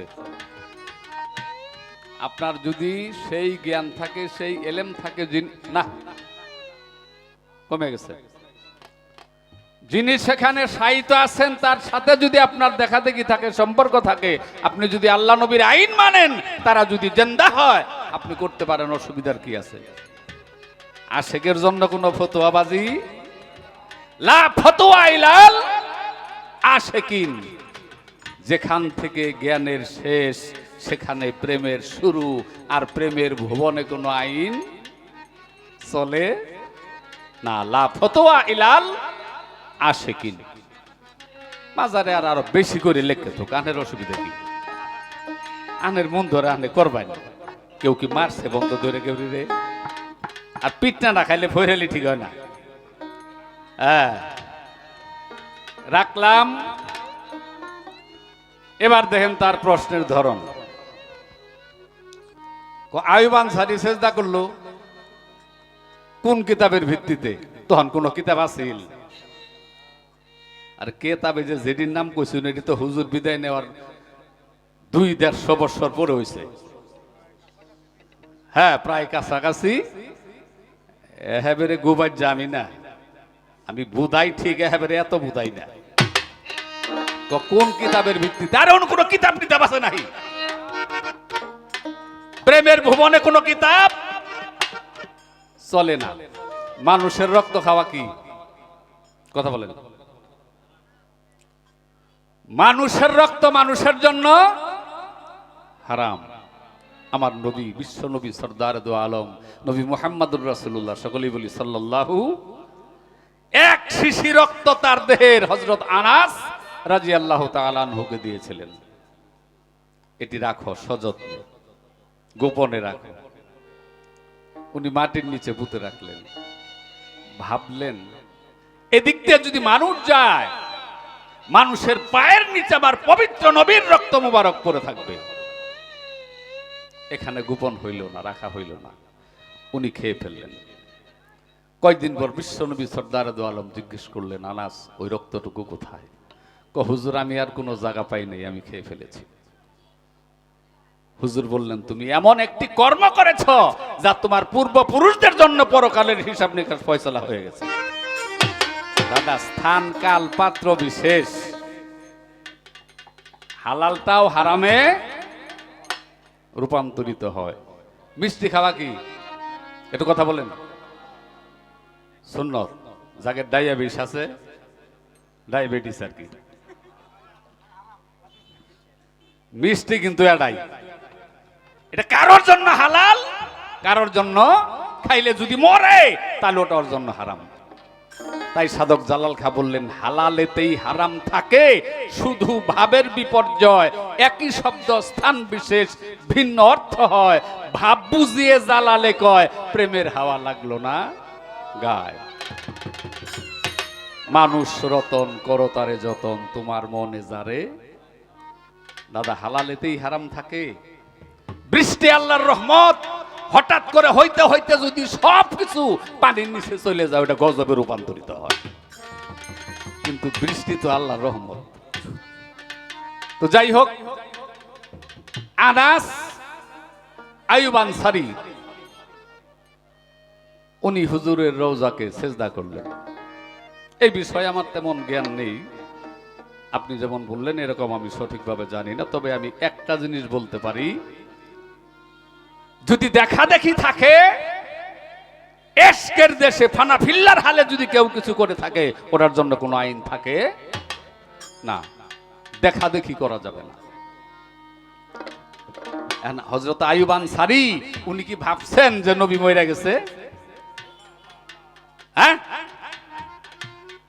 আপনার যদি সেই জ্ঞান থাকে, সেই এলেম থাকে, না কমে গেছে, যিনি সেখানে শায়িত আছেন তার সাথে যদি আপনার দেখা দেখি থাকে, সম্পর্ক থাকে, আপনি যদি আল্লাহ নবীর আইন মানেন, তারা যদি জিন্দা হয়, আপনি করতে পারেন, অসুবিধার কি আছে? আশেকের জন্য কোনো ফতোয়াবাজি লা ফতোয়া ইলাল আশেকিন। যেখান থেকে জ্ঞানের শেষ সেখানে প্রেমের শুরু, আর প্রেমের ভুবনে কোনো আইন চলে না। লা ফতোয়া ইলাল আশেকিন। মাজারে আর আরো বেশি করে লেখে তো, কানের অসুবিধা কি? আনের মন ধরে আনে করবেন। কেউ কি মারছে বন্ধ ধরে কেউ রে? আর পিঠটা না খাইলে ফয়রালি ঠিক হয় না। হ্যাঁ, রাখলাম। এবার দেখেন তার প্রশ্নের ধরন। আইয়ুব আনসারী সেজদা করলো কোন কিতাবের ভিত্তিতে? তখন কোন কিতাব আছিল? আর কেতাবে যে যেটির নাম কইছেন এটি তো হুজুর বিদায় নেওয়ার 200-150 বছর পরে হয়েছে। হ্যাঁ, প্রায় কাছাকাছি। এহেবেরে গুবাই জামি না, আমি বুধাই ঠিক, এহেবেরে এত বুধাই না। তো কোন কিতাবের ভিত্তিতে? আর অন্য কোন কিতাব কিতাব আছে নাই? প্রেমের ভুবনে কোন কিতাব চলে না। মানুষের রক্ত খাওয়া কি কথা বলেন? মানুষের রক্ত মানুষের জন্য হারাম। আমার নবী, বিশ্ব নবী, সরদার দো আলম নবী মুহাম্মদুর রাসূলুল্লাহ, সকলেই বলি সাল্লাল্লাহু, এক শিশি রক্ত তার দেহের হযরত আনাস রাদিয়াল্লাহু তাআলা আনহুকে দিয়েছিলেন। এটি রাখো সযত্নে, গোপনে রাখো। উনি মাটির নিচে পুঁতে রাখলেন। ভাবলেন এদিক দিয়ে যদি মানুষ যায়, মানুষের পায়ের নিচে আবার পবিত্র নবীর রক্ত মুবারক পড়ে থাকবে। এখানে গোপন হইল না, রাখা হইল না, উনি খেয়ে ফেললেন। কয়েকদিন পর বিশ্ব নবী সরদার দো আলম জিজ্ঞেস করলেন, আনাস ওই রক্তটুকু কোথায়? হুজুর আমি আর কোনো জায়গা পাই নাই, আমি খেয়ে ফেলেছি। হুজুর বললেন, তুমি এমন একটি কর্ম করেছ যা তোমার পূর্বপুরুষদের জন্য পরকালের হিসাব নিকাশ ফয়সালা হয়ে গেছে। দাদা, স্থান কাল পাত্র বিশেষ, হালালটাও হারামে রূপান্তরিত হয়। মিষ্টি খাওয়া কি একটু কথা বলেন? সুন্নত। যাদের ডায়াবেটিস আছে, ডায়াবেটিস আর কি, মিষ্টি কিন্তু এটাই, এটা কারোর জন্য হালাল, কারোর জন্য খাইলে যদি মরে তাহলে ওটা ওর জন্য হারাম। তাই সাধক জালাল খা বললেন, হালালেতেই হারাম থাকে, শুধু ভাবের বিপর্যয়, একই শব্দ স্থান বিশেষ ভিন্ন অর্থ হয়। ভাব বুঝিয়ে জালালে কয়, প্রেমের হাওয়া লাগলো না গায়। মানুষ রতন করো তারে যতন, তোমার মনে যারে। দাদা, হালালেতেই হারাম থাকে। বৃষ্টি আল্লাহর রহমত, হঠাৎ করে হইতে হইতে যদি সবকিছু পানির নিচে চলে যায়, ওটা গজবে রূপান্তরিত হয়। কিন্তু বৃষ্টি তো আল্লাহর রহমত। তো যাই হোক, আনাস আইয়ুব আনসারী উনি হুজুরের রওজাকে সেজদা করলেন। এই বিষয়ে আমার তেমন জ্ঞান নেই, আপনি যেমন বললেন এরকম আমি সঠিকভাবে জানি না। তবে আমি একটা জিনিস বলতে পারি, যদি দেখা দেখি থাকে, এশকের দেশে ফানা ফিল্লার হালে যদি কেউ কিছু করে থাকে, ওটার জন্য কোনো আইন থাকে না, দেখা দেখি করা যাবে না। হযরত আইয়ুব আনসারী উনি কি ভাবছেন যে নবী মরে গেছে? হ্যাঁ,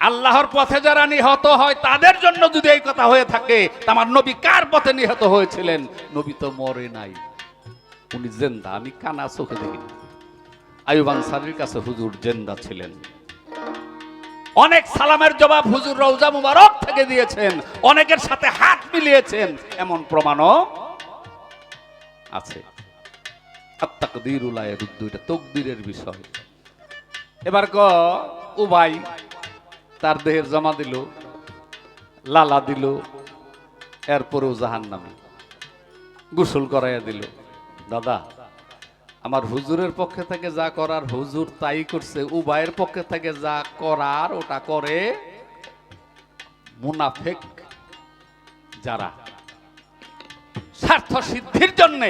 আল্লাহর পথে যারা নিহত হয় তাদের জন্য যদি এই কথা হয়ে থাকে, আমার নবী কার পথে নিহত হয়েছিলেন? নবী তো মরে নাই, উনি জিন্দা। আমি কানা চোখে দেখিনি। আইয়ুব আনসারীর কাছে হুজুর জিন্দা ছিলেন। অনেক সালামের জবাব হুজুর রওজা মুবারক থেকে দিয়েছেন, অনেকের সাথে হাত মিলিয়েছেন, এমন প্রমাণও আছে। আত-তাকদীরু লা ইয়ারুদ্দু, এটা তাকদীরের বিষয়। এবার উবাই তার দেহের জমা দিল, লালা দিল, এরপরেও জাহান্নামে গোসল করাইয়া দিল। দাদা, আমার হুজুরের পক্ষে থেকে যা করার হুজুর তাই করছে, উবাইয়ের পক্ষে থেকে যা করার ওটা করে মুনাফিক যারা, স্বার্থ সিদ্ধির জন্য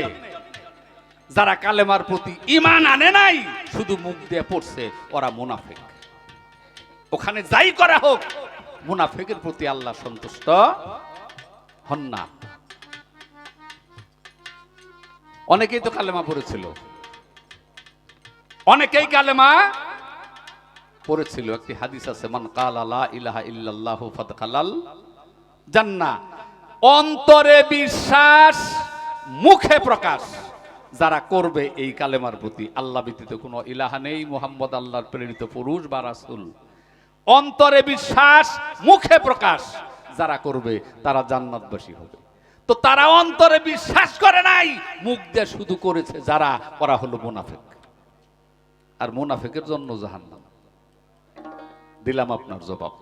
যারা কালেমার প্রতি ঈমান আনে নাই, শুধু মুখ দিয়ে পড়ছে, ওরা মুনাফিক। ওখানে যাই করা হোক, মুনাফিকের প্রতি আল্লাহ সন্তুষ্ট হন না। অনেকেই তো কালেমা পড়েছিল, অনেকেই কালেমা পড়েছিল। একটি হাদিস আছে, মান কালা লা ইলাহা ইল্লাল্লাহু ফাদখালাল জান্নাহ। অন্তরে বিশ্বাস, মুখে প্রকাশ যারা করবে এই কালেমার প্রতি, আল্লাহ ব্যতীত কোনো ইলাহা নেই, মুহাম্মদ আল্লাহর প্রেরিত পুরুষ বা রাসূল, অন্তরে বিশ্বাস, মুখে প্রকাশ যারা করবে তারা জান্নাতবাসী হবে। তো তারা অন্তরে বিশ্বাস করে নাই, মুখ দিয়ে শুধু করেছে যারা, ওরা হলো মুনাফিক। আর মুনাফিকের জন্য জাহান্নাম। দিলাম আপনার জবাব।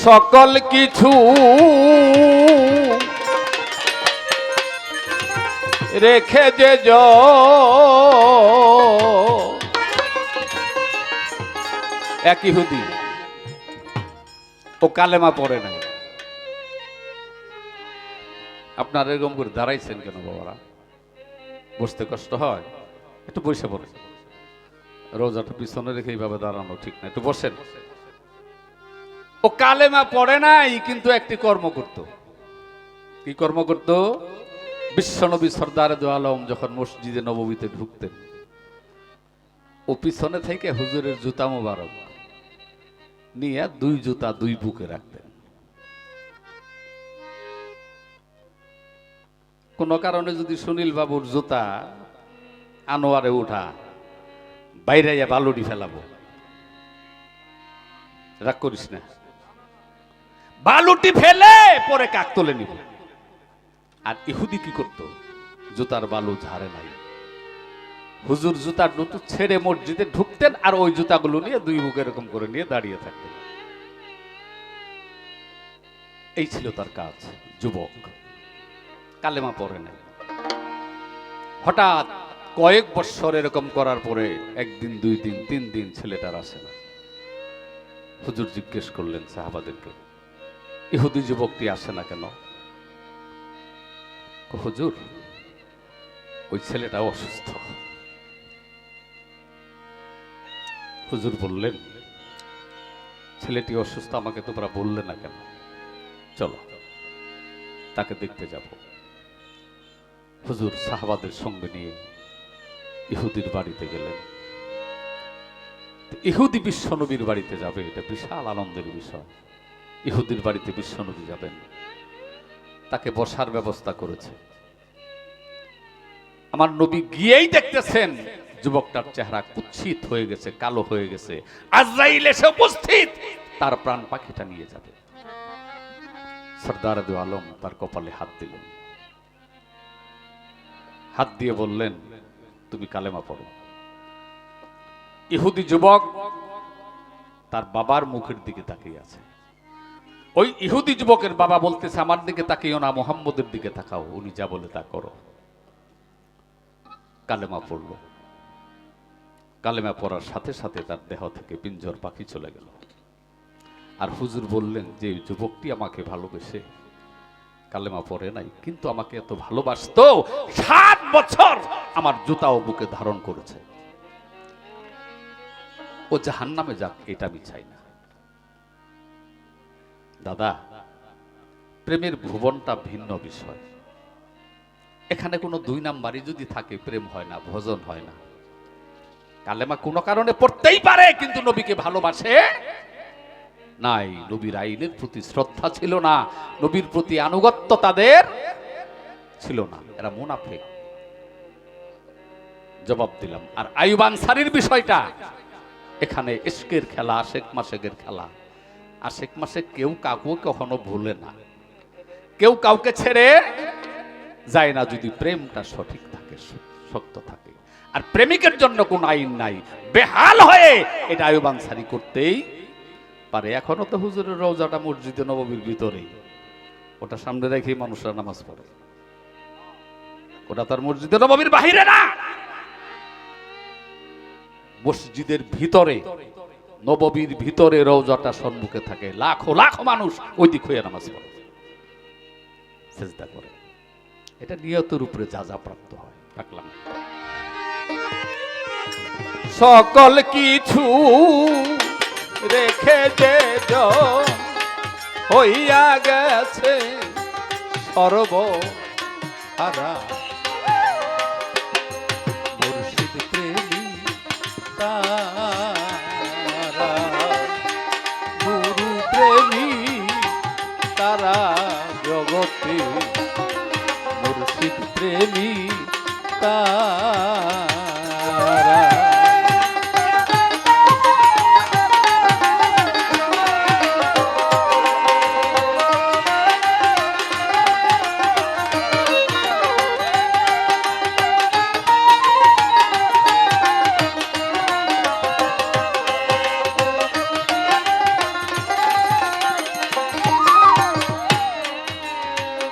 সকল কিছু রেখে যে এক ইহুদি, ও কালেমা পড়ে নাই। আপনার এরকম করে দাঁড়াইছেন কেন বাবারা? বসতে কষ্ট হয়? একটু বসে পড়ে। রোজাটা পিছনে রেখে এইভাবে দাঁড়ানো ঠিক না, একটু বসেন। ও কালেমা পড়ে নাই, কিন্তু একটি কর্ম করত। কি কর্ম করত? বিশ্বনবী সরদার দু আলম যখন মসজিদে নববীতে ঢুকতেন, ও পিছনে থেকে হুজুরের জুতা মোবারক নিয়ে দুই জুতা দুই বুকে রাখতেন। কোন কারণে যদি সুনীল বাবুর জুতা আনোয়ারে উঠা, বাইরে বালুটি ফেলাবো, রাগ করিস না, বালুটি ফেলে পরে কাক তুলে নিব। আর ইহুদি কি করত? জুতার বালু ঝাড়ে নাই, হুজুর জুতার দুটো ছেড়ে মসজিদে ঢুকতেন, আর ওই জুতাগুলো নিয়ে দুই বুক এরকম করে নিয়ে দাঁড়িয়ে থাকতেন। এই ছিল তার কাজ। যুবক, কালেমা পড়ে নাই। হঠাৎ কয়েক বছর এরকম করার পরে একদিন, দুই দিন, তিন দিন ছেলেটার আসে না। হুজুর জিজ্ঞেস করলেন সাহাবাদেরকে, ইহুদি যুবকটি আসে না কেন? হুজুর, ওই ছেলেটা অসুস্থ। হুজুর বললেন, ছেলেটি অসুস্থ, আমাকে তোমরা বললে না কেন? চলো তাকে দেখতে যাব। হুজুর সাহাবাদের সঙ্গে নিয়ে ইহুদির বাড়িতে গেলেন। ইহুদি বিশ্বনবীর বাড়িতে যাবে, এটা বিশাল আনন্দের বিষয়। ইহুদির বাড়িতে বিশ্বনবী যাবেন, তাকে বসার ব্যবস্থা করেছে। আমার নবী গিয়েই দেখতেছেন যুবকটার চেহারা কুৎসিত হয়ে গেছে, কালো হয়ে গেছে। আজরাইল এসে উপস্থিত, তার প্রাণ পাখিটা নিয়ে যাবে। সরদার দু আলম তার কপালে হাত দিলেন, হাত দিয়ে বললেন, তুমি কালেমা পড়ো। ইহুদি যুবক তার বাবার মুখের দিকে তাকিয়ে আছে। ওই ইহুদি যুবকের বাবা বলতেছে, আমার দিকে তাকিও না, মুহাম্মদের দিকে তাকাও, উনি যা বলে তা করো। কালেমা পড়ল। কালেমা পড়ার সাথে সাথে তার দেহ থেকে পিঞ্জর পাখি চলে গেল। আর হুজুর বললেন যে যুবকটি আমাকে ভালোবেসে কালেমা পড়ে নাই, কিন্তু আমাকে এত ভালোবাসতো, 7 বছর আমার জুতাও বুকে ধারণ করেছে। ও জাহান্নামে যাক, এটা আমি চাই না। দাদা, প্রেমের ভুবনটা ভিন্ন বিষয়। এখানে কোনো 2 নাম্বারই যদি থাকে, প্রেম হয় না, ভজন হয় না। কালেমা কোনো কারণে পড়তেই পারে, কিন্তু নবীকে ভালোবাসে নাই। নবীর আইনের প্রতি শ্রদ্ধা ছিল না, নবীর প্রতি আনুগত্য তাদের ছিল না। এরা মুনাফিক। জবাব দিলাম। আর আইয়ুব আনসারীর বিষয়টা, এখানে ইশকের খেলা, আশেক মাশেকের খেলা। আশেক মাশেক কেউ কাউকে কখনো ভুলে না, কেউ কাউকে ছেড়ে যায় না, যদি প্রেমটা সঠিক থাকে, সত্য থাকে। আর প্রেমিকের জন্য কোন আইন নাই, বেহাল হয়ে এটা আইয়ুব আনসারী করতেই পারে। এখনো তো হুজুরের রওজাটা মসজিদে নববীর ভিতরেই, ওটা সামনে রেখে মানুষরা নামাজ পড়ে। ওটা তার মসজিদে নববীর বাহিরে না, মসজিদের ভিতরে, নববীর ভিতরে রওজাটা সম্মুখে থাকে। লাখো লাখো মানুষ ওই দিক হয়ে নামাজ পড়ে, সিজদা করে। এটা নিয়তের উপরে যা যা প্রাপ্ত হয়। রাখলাম। সকল কিছু রেখে যে হইয়া গেছে সর্বহারা, মুর্শিদ প্রেমী তারা, গুরু প্রেমী তারা জগতে, মুর্শিদ প্রেমী তারা।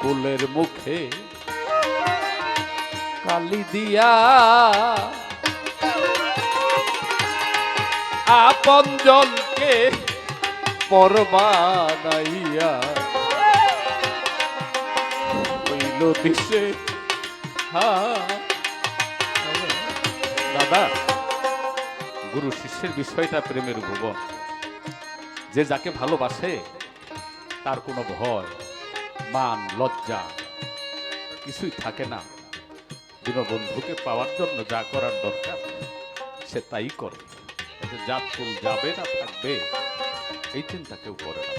কুলের মুখে কালি দিয়া আপনজনকে পর বানাইয়া হইল দিশে দাদা, গুরু শিষ্যের বিষয়টা প্রেমের ভুবন। যে যাকে ভালোবাসে তার কোনো ভয়, মান, লজ্জা কিছুই থাকে না। দীনবন্ধুকে পাওয়ার জন্য যা করার দরকার সে তাই করে। জাত কুল যাবে না থাকবে এই চিন্তা কেউ করে না।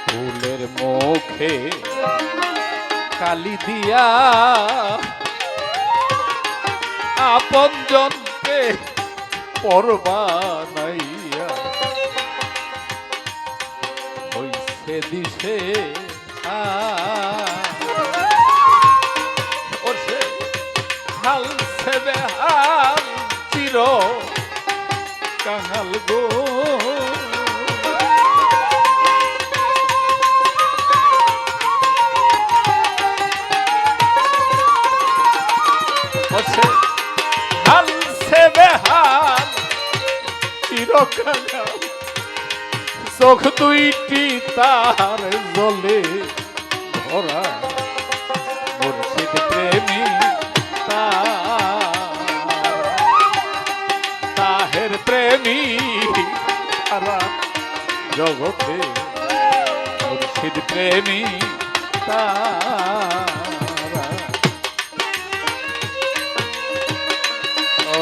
ফুলের মুখে কালি দিয়া আপনজনকে পর বানাইয়া হইছে দিশে হাল সেবে হাল চির কাঙাল গো। হাল সেবে হাল চির কাঙাল, চোখ দুইটি তার জলে ভরা। মুর্শিদ প্রেমী তাহের প্রেমী সারা জগতে। মুর্শিদ প্রেমী তারা। ও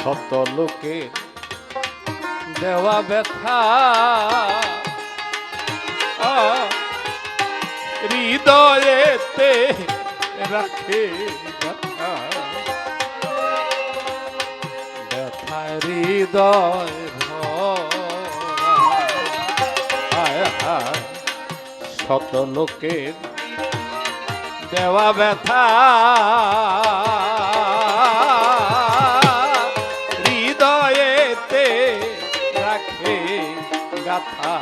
শত লোকের দেওয়া ব্যথা হৃদয়েতে রাখে ব্যথা। ব্যথা হৃদয় ভরা। শত লোকের দেওয়া ব্যথা রাখে গাথা।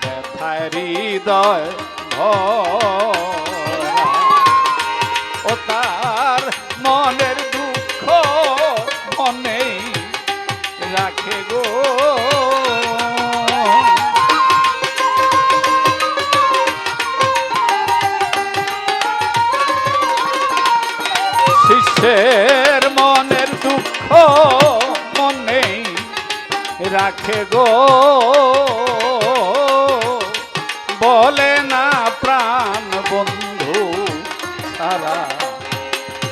ব্যথায় হৃদয় ভরা। ও তার মনের দুঃখ মনে রাখে গো। শিষ্যের মনের দুঃখ মনে রাখে গো। বলে না প্রাণ বন্ধু সারা।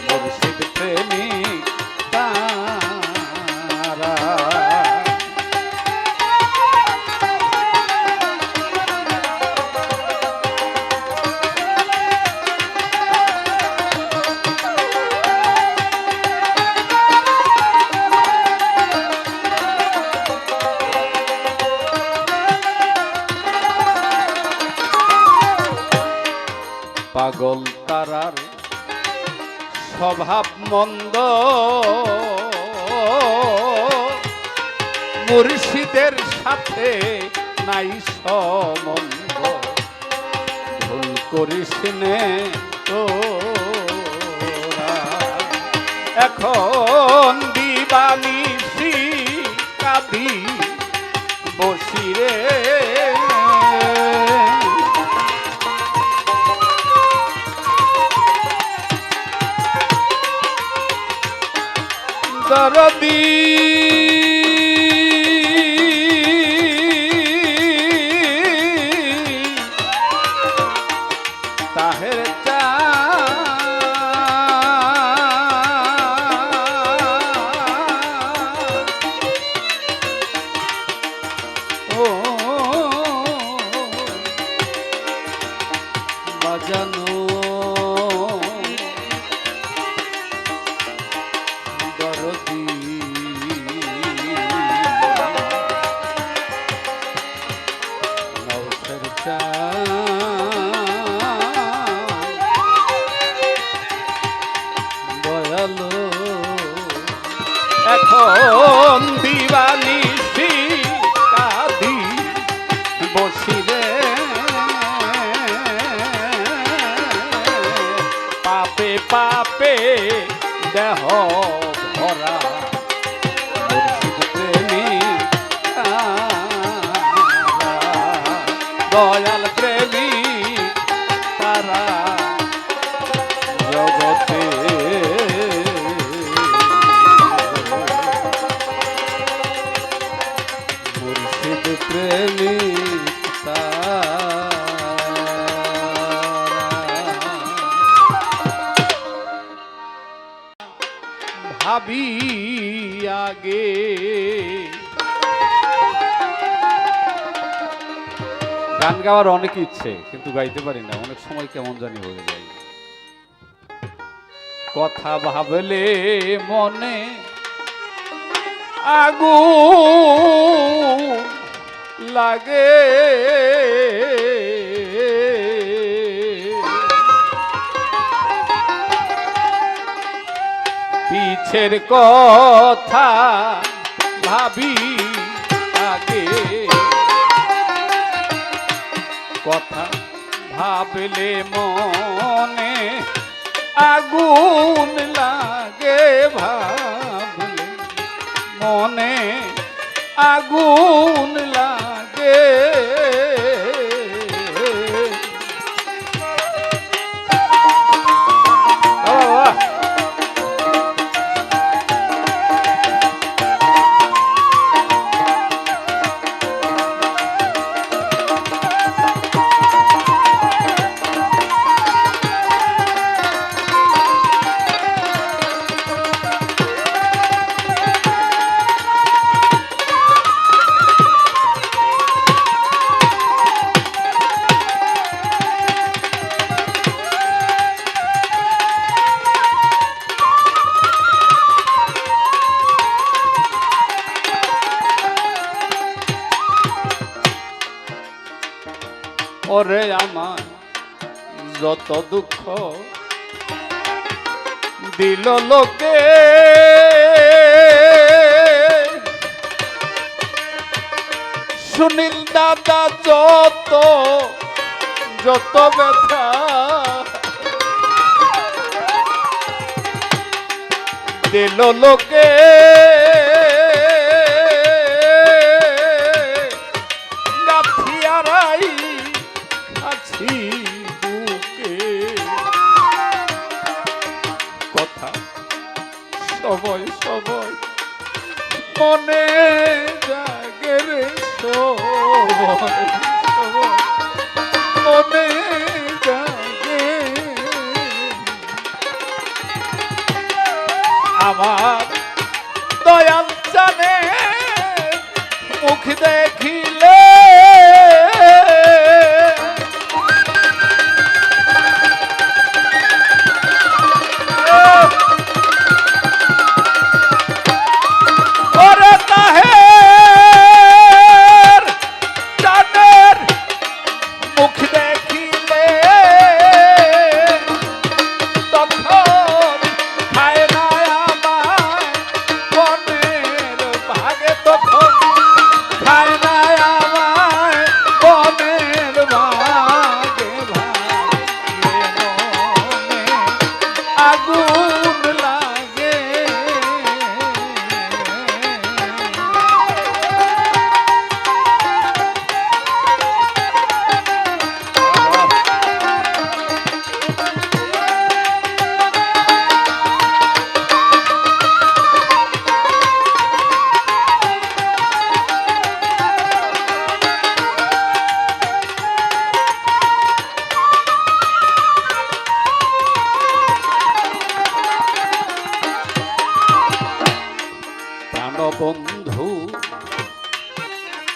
মুর্শিদ প্রেমী তারা। পাগল তারার স্বভাব মন্দ, মুর্শিদের সাথে নাই সম্বন্ধ। করিস নে তোরা এখন দিবানিশি কাঁদি বসি রে দরদি তাহের চা ও বাজানো দরদি নৌসের চা দয়ালো এখন দিবানিশি কাঁদি বসি রে পাপে পাপে দেহ ভরা মুর্শিদ প্রেমী দয়াল প্রেমী তারা জগতে মুর্শিদ প্রেমী ভাবি আগে গান গাওয়ার অনেক ইচ্ছে কিন্তু গাইতে পারি না অনেক সময় কেমন জানি হয়ে যায় কথা ভাবলে মনে আগুন লাগে পিছের কথা ভাবি আগে কথা ভাবলে মনে আগুন লাগে ভাবলে মনে আগুন লাগে ওরে আমার যত দুঃখ দিল লোকে সুনীল দাদা যত যত ব্যথা দিল লোকে গাথিয়ারাই আছি বুকে কথা সবাই সবাই মনে জাগে রে সবাই সবাই মনে জাগে আমার দয়াল জানে মুখ দেখিলে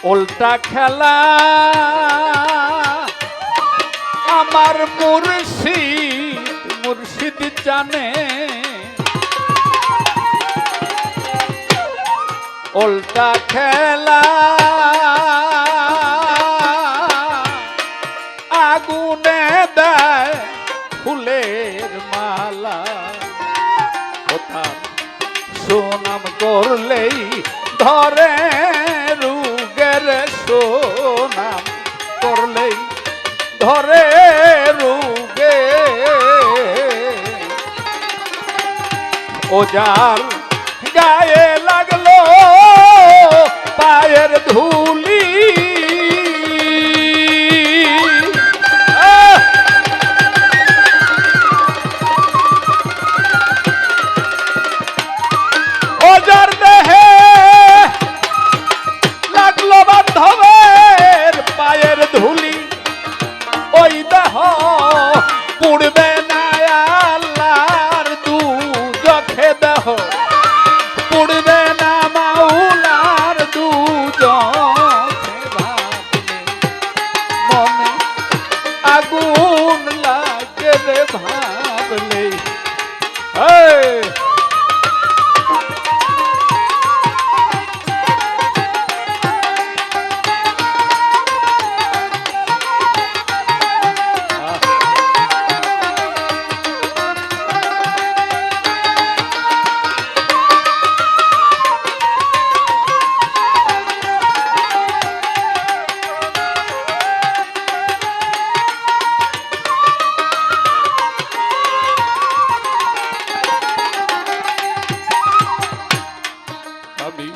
উল্টা খেলা আমার মুর্শিদ জানে, উল্টা খেলা আগুনে দেয় ফুলের মালা, কথা সুনাম করলেই ধরে রুগের সুনাম করলেই ধরে রুগে, ওজার গায়ে লাগলো পায়ের ধুলি, ওজার দেহে লাগলো বান্ধবের পায়ের ধুলি, ওই দেহ পুড়বে না আল্লাহর দুজখে, দেহ পুড়বে না মাওলার দুজখে, মনে আগুন লাগে রে ভাবলে। আমি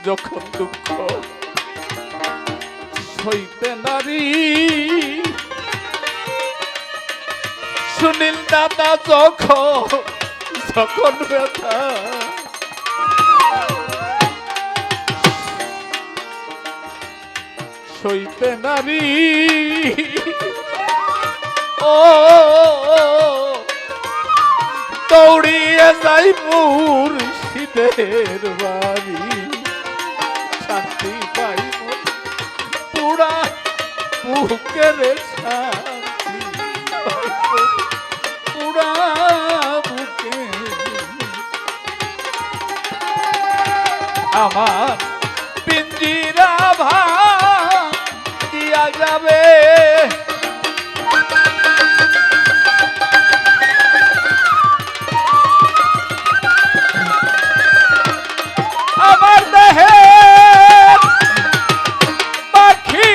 যখন দুঃখ সইতে নারী, সুনীল দাদা যখন ব্যথা সইতে নারী, ও দৌড়িয়ে যাই মুর্শিদের বাড়ি, শান্তি পাইব পুরা বুকের শান্তি পাইব পুরা বুকে, আমার পিঞ্জিরা ভাঙিয়া যাবে, আমার দেহে পাখি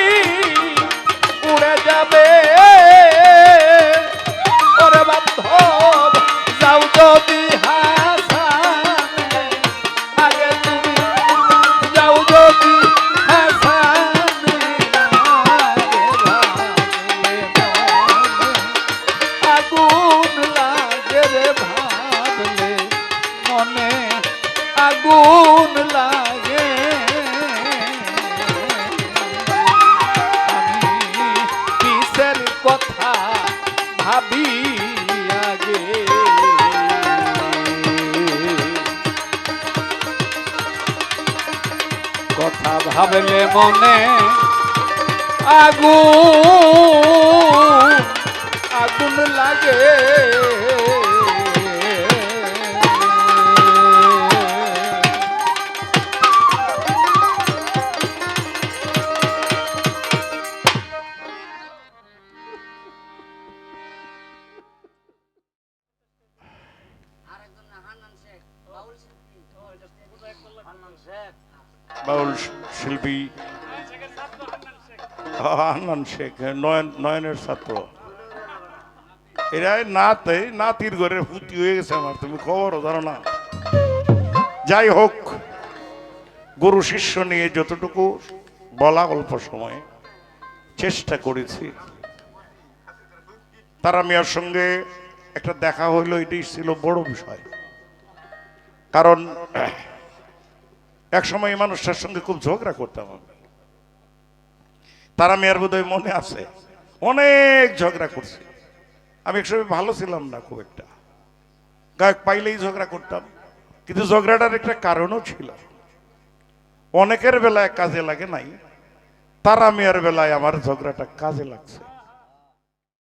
উড়ে যাবে, ওরে বান্ধব যাও যদি হাসানে, আগে তুমি যাও যদি হাসানে, আগুন লাগে রে ভাবলে, মনে আগুন লাগে, আমি কিসের কথা ভাবি আগে, কথা ভাবলে মনে আগুন আগুন লাগে, বাউল শিল্পী হান্নান শেখ, নয়নের ছাত্র, এরাই নাতির ঘরের পুতি হয়ে গেছে আমার, তুমি খবরও জানো না। যাই হোক, গুরু শিষ্য নিয়ে যতটুকু বলা অল্প সময়ে চেষ্টা করেছি। তারা মিয়ার সঙ্গে একটা দেখা হইলো, এটাই ছিল বড় বিষয়, কারণ এক সময় এই মানুষটার সঙ্গে খুব ঝগড়া করতাম আমি। তারা মিয়ার বোধহয় মনে আছে, অনেক ঝগড়া করছি আমি। একসময় ভালো ছিলাম না খুব একটা, গায়ক পাইলেই ঝগড়া করতাম, কিন্তু ঝগড়াটার একটা কারণও ছিল। অনেকের বেলায় কাজে লাগে নাই, তারা মিয়ার বেলায় আমার ঝগড়াটা কাজে লাগছে।